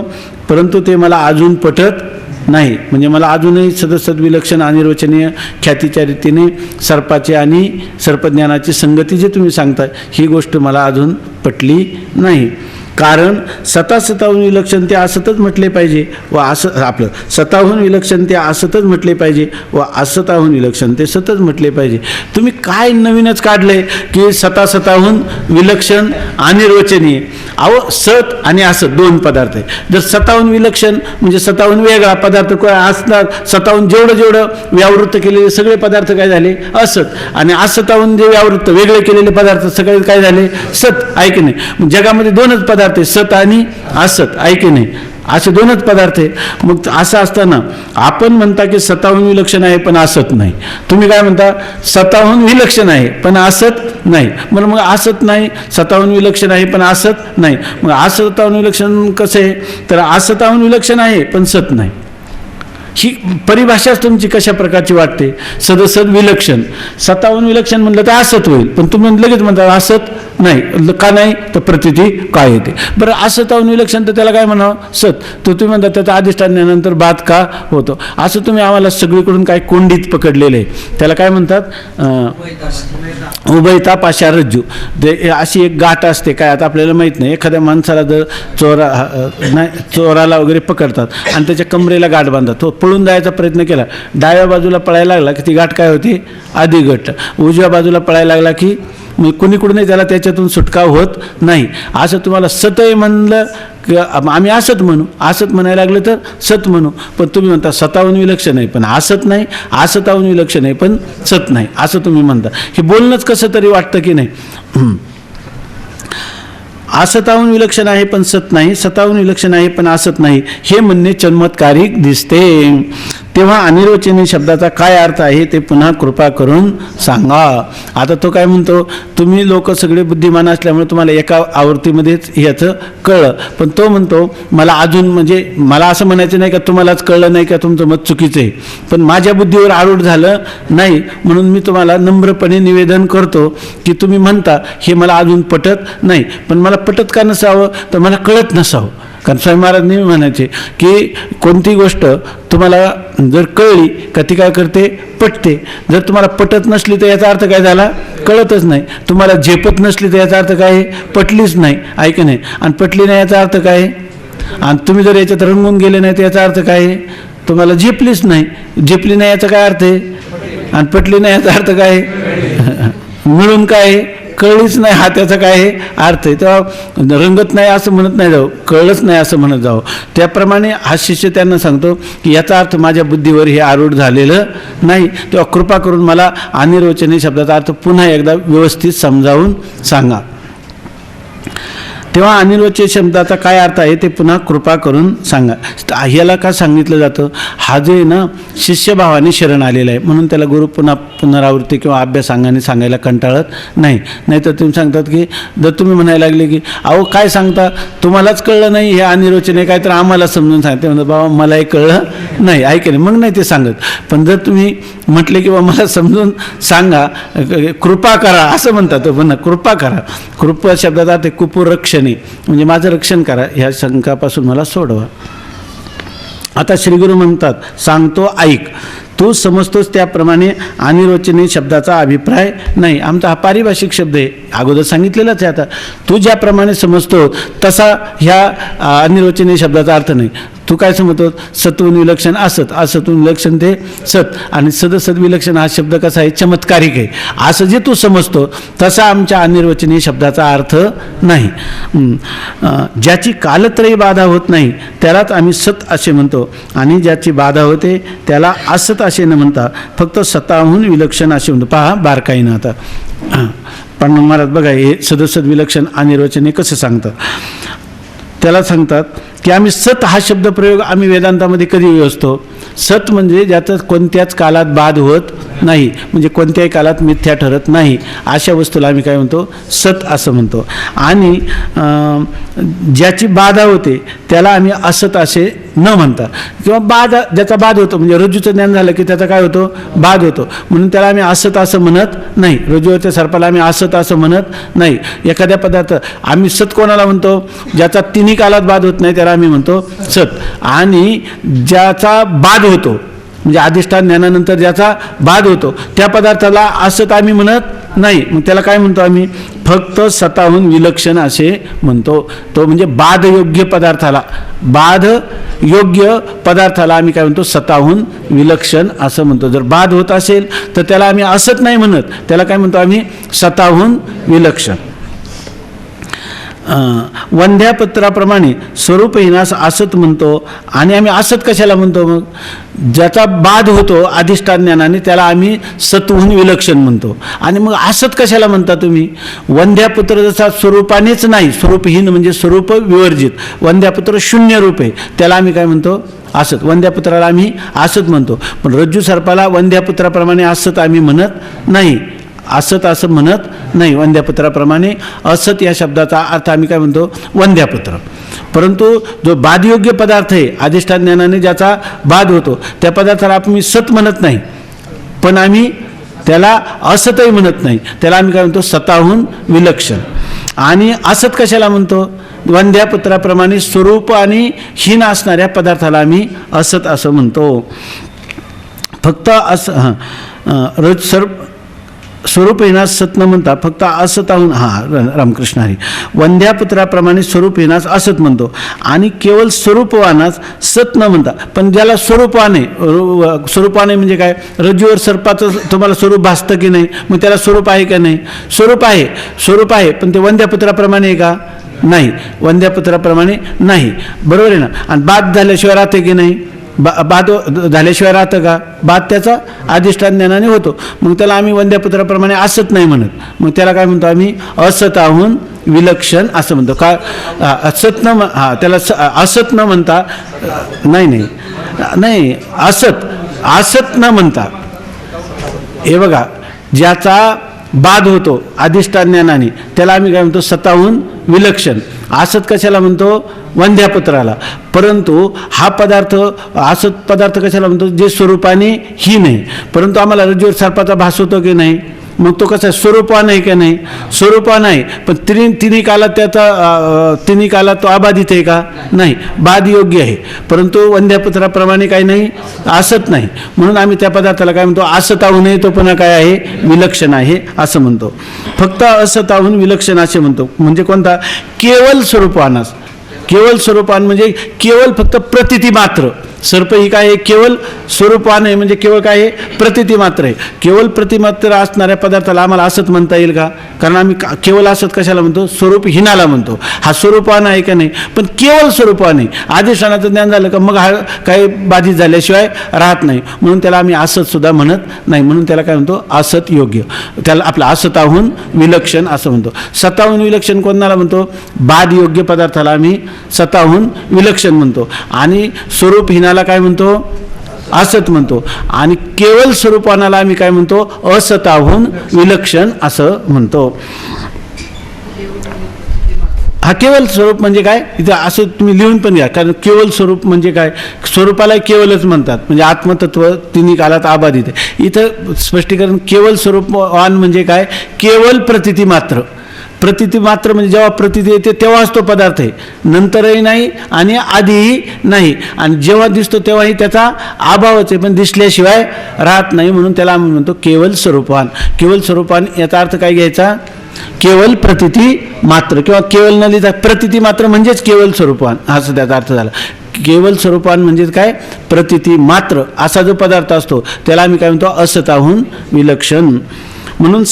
परंतु ते मला अजून पटत नाही. म्हणजे मला अजूनही सदसद विलक्षण अनिर्वचनीय ख्यातीच्या रीतीने सर्पाचे आणि सर्पज्ञानाची संगती जे तुम्ही सांगता, ही गोष्ट मला अजून पटली नाही. कारण स्वतःहून विलक्षण ते असतच म्हटले पाहिजे व असं आपलं स्वतःहून विलक्षण ते असतच म्हटले पाहिजे व असतहून विलक्षण ते सतच म्हटले पाहिजे. तुम्ही काय नवीनच काढले की स्वतःहून विलक्षण अनिर्वचनीय. अहो, सत आणि असत दोन पदार्थ आहे. जर स्वतःहून विलक्षण म्हणजे स्वतःहून वेगळा पदार्थ असणार, स्वतःहून जेवढं व्यावृत्त केलेले सगळे पदार्थ काय झाले? असत. आणि असतहून जे व्यावृत्त वेगळे केलेले पदार्थ सगळे काय झाले? सत, आहे की नाही. जगामध्ये दोनच पदार्थ, सत आणि असत, आहे की नाही. असे दोनच पदार्थ आहे. मग असं असताना आपण म्हणता की स्वतःहून विलक्षण आहे पण असत नाही. तुम्ही काय म्हणता? स्वतःहून विलक्षण आहे पण असत नाही. मग असत नाही, स्वतःहून विलक्षण आहे पण असत नाही. मग असतहून विलक्षण कसं आहे? तर असतहून विलक्षण आहे पण सत नाही. ही परिभाषाच तुमची कशा प्रकारची वाटते? सदसद विलक्षण. स्वतःहून विलक्षण म्हणलं तर असत होईल, पण तुम्ही लगेच म्हणता असत नाही. का नाही? तर प्रतिती काय येते. बरं, असतहून विलक्षण तर त्याला काय म्हणावं? सत. तर तुम्ही म्हणता त्याचा अधिष्ठानानंतर बाद का होतो? असं तुम्ही आम्हाला सगळीकडून काय कोंडीत पकडलेले. त्याला काय म्हणतात? उभयता पाशा रज्जू. ते अशी एक गाठ असते. काय आता आपल्याला माहीत नाही. एखाद्या माणसाला जर चोराला वगैरे पकडतात आणि त्याच्या कमरेला गाठ बांधतात, तो पळून जायचा प्रयत्न केला, डाव्या बाजूला पळायला लागला की ती गाठ काय होती? अधिक घट्ट. उजव्या बाजूला पळायला लागला की कुणीकडूनही त्याला त्याच्यातून सुटका होत नाही. असं तुम्हाला सतय म्हणलं की आम्ही असत म्हणू, असत म्हणायला लागलं तर सत म्हणू. पण तुम्ही म्हणता स्वतःहून विलक्षण आहे पण असत नाही, असतहून विलक्षण आहे पण सत नाही, असं तुम्ही म्हणता. हे बोलणंच कसं तरी वाटतं की नाही. असताहून विलक्षण आहे पण सत नाही, सताहून विलक्षण आहे पण असत नाही, हे म्हणणे चमत्कारिक दिसते. तेव्हा अनिर्वचनीय शब्दाचा काय अर्थ आहे ते पुन्हा कृपा करून सांगा. आता तो काय म्हणतो, तुम्ही लोक सगळे बुद्धिमान असल्यामुळे तुम्हाला एका आवृत्तीमध्येच याचं कळलं, पण तो म्हणतो मला अजून, म्हणजे मला असं म्हणायचं नाही का तुम्हालाच कळलं नाही का तुमचं मत चुकीचं आहे, पण माझ्या बुद्धीवर आरूढ झालं नाही, म्हणून मी तुम्हाला नम्रपणे निवेदन करतो की तुम्ही म्हणता हे मला अजून पटत नाही, पण मला पटत का नसावं? तर मला कळत नसावं. कारण स्वामी महाराजांनी म्हणायचे की कोणती गोष्ट तुम्हाला जर कळली का ती काय करते? पटते. जर तुम्हाला पटत नसली तर याचा अर्थ काय झाला? कळतच नाही. तुम्हाला झेपत नसली तर याचा अर्थ काय आहे? पटलीच नाही, ऐक नाही. आणि पटली नाही याचा अर्थ काय आहे? आणि तुम्ही जर याच्यात रंगून गेले नाही तर याचा अर्थ काय आहे? तुम्हाला झेपलीच नाही. झेपली नाही याचा काय अर्थ आहे? आणि पटली नाही याचा अर्थ काय आहे? मिळून काय आहे? कळलीच नाही, हा त्याचा काय आहे? अर्थ आहे. तेव्हा रंगत नाही असं म्हणत नाही जाऊ, कळलंच नाही असं म्हणत जावं. त्याप्रमाणे हा शिष्य त्यांना सांगतो की याचा अर्थ माझ्या बुद्धीवर हे आरूढ झालेलं नाही, तेव्हा कृपा करून मला अनिर्वचनीय शब्दाचा अर्थ पुन्हा एकदा व्यवस्थित समजावून सांगा. तेव्हा अनिर्वचनीय शब्दाचा काय अर्थ आहे ते पुन्हा कृपा करून सांगा. ह्याला का सांगितलं जातं? हा जे ना शिष्यभावाने शरण आलेला आहे म्हणून त्याला गुरु पुन्हा पुनरावृत्ती किंवा अभ्यासांगाने सांगायला कंटाळत नाही. नाहीतर तुम्ही सांगतात की जर तुम्ही म्हणायला लागले की अहो काय सांगता, तुम्हालाच कळलं नाही, हे अनिर्वचनीय काय तर आम्हाला समजून सांगते, म्हणतात बाबा मलाही कळलं नाही, ऐक नाही, मग नाही ते सांगत. पण जर तुम्ही म्हटले की बाबा मला समजून सांगा, कृपा करा असं म्हणतात, पण कृपा करा. कृपा शब्दाचा ते कुपुरक्षणे ठिकाणी म्हणजे माझं रक्षण करा, ह्या शंकापासून मला सोडवा. आता श्रीगुरू म्हणतात, सांगतो ऐक, तू समजतोस त्याप्रमाणे अनिर्वचनीय शब्दाचा अभिप्राय नाही. आमचा हा पारिभाषिक शब्द आहे, अगोदर सांगितलेलाच आहे. आता तू ज्याप्रमाणे समजतो तसा ह्या अनिर्वचनीय शब्दाचा अर्थ नाही. तू काय समजतो? सत्वून विलक्षण असत, असतून विलक्षण ते सत, आणि सदसद विलक्षण हा शब्द कसा आहे? चमत्कारिक आहे. असं जे तू समजतो तसा आमच्या अनिर्वचनीय शब्दाचा अर्थ नाही. ज्याची कालत्रयी बाधा होत नाही त्यालाच आम्ही सत असे म्हणतो, आणि ज्याची बाधा होते त्याला असत असे न म्हणता फक्त सताहून विलक्षण असे म्हणतो. पहा बारकाईनं आता पण महाराज बघा, हे सदसद विलक्षण अनिर्वचनीय कसं सांगतात. त्याला सांगतात की आम्ही सत हा शब्द प्रयोग आम्ही वेदांतामध्ये कधी व्यवस्थो? सत म्हणजे ज्याचा कोणत्याच कालात बाध होत नाही, म्हणजे कोणत्याही कालात मिथ्या ठरत नाही, अशा वस्तूला आम्ही काय म्हणतो? सत असं म्हणतो. आणि ज्याची बाधा होते त्याला आम्ही असत असे न म्हणता, किंवा बाधा ज्याचा बाध होतो, म्हणजे रज्जूचं ज्ञान झालं की त्याचा काय होतो? बाध होतो, म्हणून त्याला आम्ही असत असं म्हणत नाही. रज्जूवरच्या सर्पाला आम्ही असत असं म्हणत नाही. एखाद्या पदार्थ आम्ही सत कोणाला म्हणतो? ज्याचा तिन्ही कालात बाध होत नाही त्याला आम्ही म्हणतो सत. आणि ज्याचा बाध होतो म्हणजे अधिष्ठान ज्ञानानंतर ज्याचा बाध होतो त्या पदार्थाला असत आम्ही म्हणत नाही. मग त्याला काय म्हणतो आम्ही? फक्त सताहून विलक्षण असे म्हणतो. तो म्हणजे बाधयोग्य पदार्थाला, बाधयोग्य पदार्थाला आम्ही काय म्हणतो? सताहून विलक्षण असं म्हणतो. जर बाध होत असेल तर त्याला आम्ही असत नाही म्हणत, त्याला काय म्हणतो आम्ही? सताहून विलक्षण. वंध्यापत्राप्रमाणे स्वरूपहीनास असत म्हणतो. आणि आम्ही असत कशाला म्हणतो? मग ज्याचा बाध होतो अधिष्ठान ज्ञानाने त्याला आम्ही सत्वहून विलक्षण म्हणतो. आणि मग असत कशाला म्हणता तुम्ही? वंध्यापुत्र जसा स्वरूपानेच नाही, स्वरूपहीन म्हणजे स्वरूप विवर्जित, वंध्यापुत्र शून्य रूप आहे, त्याला आम्ही काय म्हणतो? असत. वंध्यापुत्राला आम्ही असत म्हणतो. पण रज्जू सर्पाला वंध्यापुत्राप्रमाणे असत आम्ही म्हणत नाही, असत असं म्हणत नाही. वंध्यापुत्राप्रमाणे असत या शब्दाचा अर्थ आम्ही काय म्हणतो? वंध्यापुत्र. परंतु जो बाधयोग्य पदार्थ आहे अधिष्ठान ज्ञानाने ज्याचा बाध होतो त्या पदार्थाला आपण सत म्हणत नाही, पण आम्ही त्याला असतही म्हणत नाही, त्याला आम्ही काय म्हणतो? सताहून विलक्षण. आणि असत कशाला म्हणतो? वंध्यापुत्राप्रमाणे स्वरूप आणि हीन असणाऱ्या पदार्थाला आम्ही असत असं म्हणतो. फक्त असं स्वरूपहीनास सत न म्हणता फक्त असताहून, रामकृष्ण हरी, वंध्यापुत्राप्रमाणे स्वरूपहीनास असत म्हणतो. आणि केवळ स्वरूपवानास सत न म्हणता, पण ज्याला स्वरूपाने, स्वरूपाने म्हणजे काय? रज्जूवर सर्पाचं तुम्हाला स्वरूप भासतं की नाही? मग त्याला स्वरूप आहे का नाही? स्वरूप आहे, स्वरूप आहे, पण ते वंध्यापुत्राप्रमाणे आहे का? नाही, वंध्यापुत्राप्रमाणे नाही. बरोबर आहे ना? आणि बाध झाल्याशिवाय राहते की नाही? बाध झाल्याशिवाय राहतं का? बाध त्याचा अधिष्ठान ज्ञानाने होतो. मग त्याला आम्ही वंध्यापुत्राप्रमाणे असत नाही म्हणत, मग त्याला काय म्हणतो आम्ही? असताहून विलक्षण असं म्हणतो. का? असत न, त्याला असत न म्हणता, नाही असत न म्हणता. हे बघा, ज्याचा बाध होतो अधिष्ठान ज्ञानाने त्याला आम्ही काय म्हणतो? सताहून विलक्षण. असत कशाला म्हणतो? वंध्यापुत्राला. परंतु हा पदार्थ, असत पदार्थ कशाला म्हणतो? जे स्वरूपाने ही नाही, परंतु आम्हाला रज्जूवर सर्पाचा भास होतो की नाही? मग तो कसा? स्वरूपान आहे का नाही? स्वरूपान आहे, पण तिन्ही कालात त्याचा, तिन्ही कालात तो अबाधित आहे का? नाही, बाध योग्य आहे, परंतु वंध्यापुत्राप्रमाणे काही नाही, असत नाही. म्हणून आम्ही त्या पदार्थाला काय म्हणतो? असताहूनही तो पुन्हा काय आहे? विलक्षण आहे असं म्हणतो. फक्त असताहून विलक्षण असे म्हणतो. म्हणजे कोणता? केवळ स्वरूपानास. केवळ स्वरूपान म्हणजे केवळ फक्त प्रतिती मात्र. सर्प ही काय आहे? केवळ स्वरूपान आहे, म्हणजे केवळ काय आहे? प्रतिती मात्र आहे. केवळ प्रतिमात्र असणाऱ्या पदार्थाला आम्हाला असत म्हणता येईल का? कारण आम्ही केवळ असत कशाला म्हणतो? स्वरूपहीनाला म्हणतो. हा स्वरूपान आहे का नाही? पण केवळ स्वरूपान आहे. अधिष्ठानाचं ज्ञान झालं का मग हा काही बाधित झाल्याशिवाय राहत नाही, म्हणून त्याला आम्ही असत सुद्धा म्हणत नाही. म्हणून त्याला काय म्हणतो? असत योग्य. त्याला आपलं असताहून विलक्षण असं म्हणतो. सताहून विलक्षण कोणाला म्हणतो? बाध योग्य पदार्थाला आम्ही सताहून विलक्षण म्हणतो. आणि स्वरूपहीनाला काय म्हणतो? असत म्हणतो. आणि केवळ स्वरूपानाला आम्ही काय म्हणतो? असताहून विलक्षण असं म्हणतो. हा केवळ स्वरूप म्हणजे काय? इथं असं तुम्ही लिहून पण घ्या, कारण केवळ स्वरूप म्हणजे काय? स्वरूपाला केवळच म्हणतात, म्हणजे आत्मतत्व तिन्ही कालात अबाधित आहे. इथं स्पष्टीकरण केवळ स्वरूपवान म्हणजे काय? केवळ प्रतिती मात्र. प्रतीती मात्र म्हणजे जेव्हा प्रतीती येते तेव्हाच तो पदार्थ आहे, नंतरही नाही आणि आधीही नाही, आणि जेव्हा दिसतो तेव्हाही त्याचा अभावच आहे, पण दिसल्याशिवाय राहत नाही, म्हणून त्याला आम्ही म्हणतो केवल स्वरूपवान. केवल स्वरूपवान याचा अर्थ काय घ्यायचा? केवल प्रतीती मात्र किंवा केवल न लिहिता प्रतीती मात्र म्हणजेच केवल स्वरूपवान, असं त्याचा अर्थ झाला. केवल स्वरूपवान म्हणजे काय? प्रतीती मात्र असा जो पदार्थ असतो त्याला आम्ही काय म्हणतो? असताहून विलक्षण. म्हणून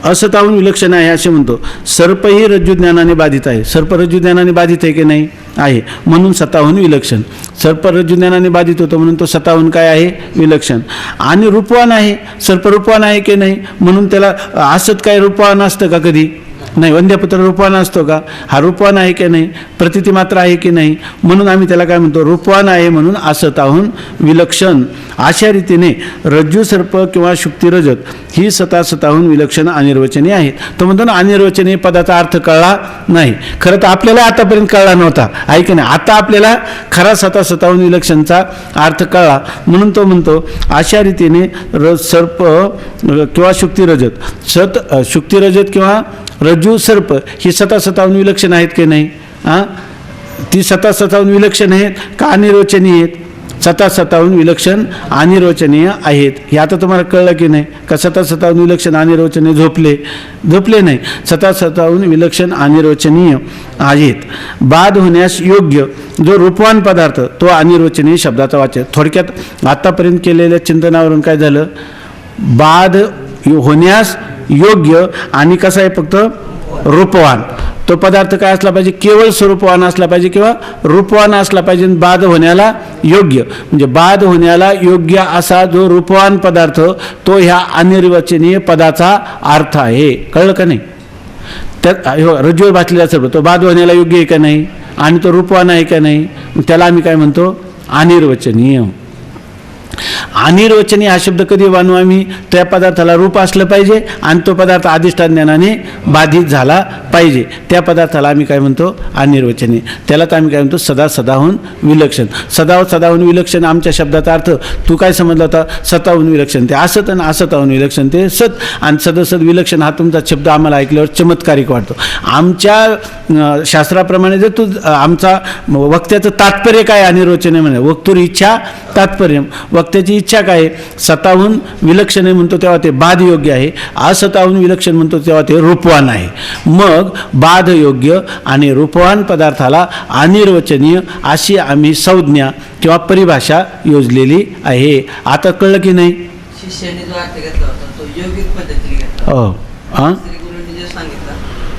असताहून विलक्षण आहे असे म्हणतो. सर्पही रज्जुज्ञानाने बाधित आहे. सर्प रज्जुज्ञानाने बाधित आहे की नाही? आहे, म्हणून स्वतःहून विलक्षण. सर्प रज्जुज्ञानाने बाधित होतो म्हणून तो स्वतःहून काय आहे? विलक्षण. आणि रूपवान आहे. सर्प रूपवान आहे की नाही? म्हणून त्याला असत काय रूपवान असतं का? कधी नाही. वंद्यपुत्र रूपवान असतो का? हा रूपवान आहे की नाही? प्रतीती मात्र आहे की नाही? म्हणून आम्ही त्याला काय म्हणतो? रूपवान आहे म्हणून असताहून विलक्षण. अशा रीतीने रज्जू सर्प किंवा शुक्ती रजत ही स्वतःहून विलक्षण अनिर्वचनीय आहेत. तो म्हणतो ना, अनिर्वचनीय पदाचा अर्थ कळला नाही. खरं तर आपल्याला आतापर्यंत कळला नव्हता, आहे की नाही? आता आपल्याला खरा स्वतःहून विलक्षणचा अर्थ कळला, म्हणून तो म्हणतो अशा रीतीने सर्प किंवा शुक्ती रजत शुक्ती रजत किंवा रज्जू सर्प ही स्वतःहून विलक्षण आहेत की नाही? ती स्वतःहून विलक्षण आहेत का अनिर्वचनीय आहेत? स्वतःहून विलक्षण अनिर्वचनीय आहेत. हे आता तुम्हाला कळलं की नाही? का स्वतःहून विलक्षण अनिर्वचनीय झोपले नाही. स्वतःहून विलक्षण अनिर्वचनीय आहेत. बाद होण्यास योग्य जो रूपवान पदार्थ तो अनिर्वचनीय शब्दाचा वाच्य. थोडक्यात आतापर्यंत केलेल्या चिंतनावरून काय झालं? बाद होण्यास योग्य आणि कसं आहे? फक्त रूपवान. तो पदार्थ काय असला पाहिजे? केवळ स्वरूपवान असला पाहिजे किंवा रूपवान असला पाहिजे. बाद होण्याला योग्य म्हणजे बाद होण्याला योग्य असा जो रूपवान पदार्थ तो ह्या अनिर्वचनीय पदाचा अर्थ आहे. कळलं का नाही? त्यात रज्जूवर भासलेला सर्व तो बाद होण्याला योग्य आहे का नाही? आणि तो रूपवान आहे का नाही? त्याला आम्ही काय म्हणतो? अनिर्वचनीय. अनिर्वचनीय हा शब्द कधी बांधू आम्ही? त्या पदार्थाला रूप असलं पाहिजे आणि तो पदार्थ अधिष्ठान ज्ञानाने बाधित झाला पाहिजे. त्या आम्ही काय म्हणतो? अनिर्वचनीय. त्यालाच आम्ही काय म्हणतो? सदाहून विलक्षण. सदाहून विलक्षण आमच्या शब्दाचा अर्थ तू काय समजला होता? सताहून विलक्षण ते असत आणि असताहून विलक्षण ते सत, आणि सदसद विलक्षण हा तुमचा शब्द आम्हाला ऐकल्यावर चमत्कारिक वाटतो. आमच्या शास्त्राप्रमाणे जर तू आमचा वक्त्याचं तात्पर्य काय अनिर्वचनीय म्हणे? वक्तुर इच्छा तात्पर्य. वक्त्याची इच्छा काय? स्वतःहून विलक्षण म्हणतो तेव्हा ते बाद योग्य आहे, असताहून विलक्षण म्हणतो तेव्हा ते रूपवान आहे. मग बाद योग्य आणि रूपवान पदार्थाला अनिर्वचनीय अशी आम्ही संज्ञा किंवा परिभाषा योजलेली आहे. आता कळलं की नाही? शिष्याने जो अर्थ घेतला होता तो योगिक पद्धतीने घेतला. हो, हां, श्री गुरुंनी जे सांगितलं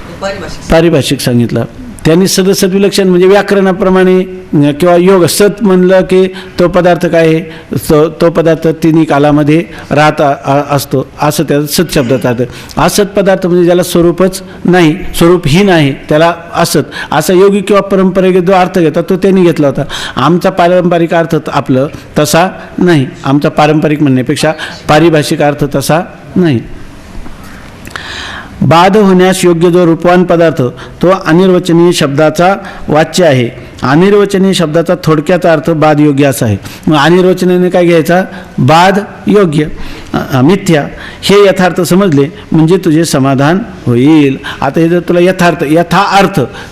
तो पारिभाषिक सांगितलं. त्यांनी सदसद विलक्षण म्हणजे व्याकरणाप्रमाणे किंवा योग सत म्हणलं की तो पदार्थ काय आहे? तो पदार्थ तिन्ही कालामध्ये राहत असतो असं त्या सत शब्दात अर्थ. असत पदार्थ म्हणजे ज्याला स्वरूपच नाही, स्वरूपहीन आहे, त्याला असत असा योगी किंवा परंपरेने जो अर्थ घेतात तो त्यांनी घेतला होता. आमचा पारंपरिक अर्थ आपलं तसा नाही. आमचा पारंपरिक म्हणण्यापेक्षा पारिभाषिक अर्थ तसा नाही. बाद होण्यास योग्य जो रूपवान पदार्थ तो अनिर्वचनीय शब्दाचा वाच्य आहे. अनिर्वचनीय शब्दाचा थोडक्यात अर्थ बाद योग्य असा आहे. मग अनिर्वचनीय काय घ्यायचा? बाद योग्य मिथ्या हे यथार्थ समजले म्हणजे तुझे समाधान होईल. आता हे जर तुला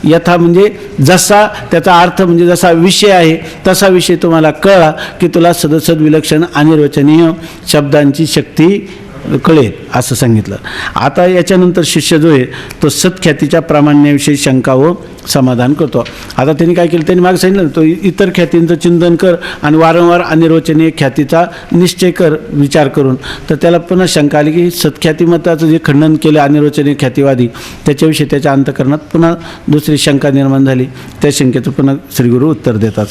यथा म्हणजे जसा त्याचा अर्थ म्हणजे जसा विषय आहे तसा विषय तुम्हाला कळला की तुला सदसद विलक्षण अनिर्वचनीय शब्दांची शक्ती कळेल असं सांगितलं. आता याच्यानंतर शिष्य जो आहे तो सत्ख्यातीच्या प्रामाण्याविषयी शंका व समाधान करतो. आता त्यांनी काय केलं? त्यांनी मागे सांगितलं तो इतर ख्यातींचं चिंतन कर आणि वारंवार अनिर्वचनीय ख्यातीचा निश्चय कर विचार करून. तर त्याला पुन्हा शंका आली की सत्ख्यातीमताचं जे खंडन केलं अनिर्वचनीय ख्यातीवादी त्याच्याविषयी त्याच्या अंतःकरणात पुन्हा दुसरी शंका निर्माण झाली. त्या शंकेचं पुन्हा श्रीगुरू उत्तर देतात.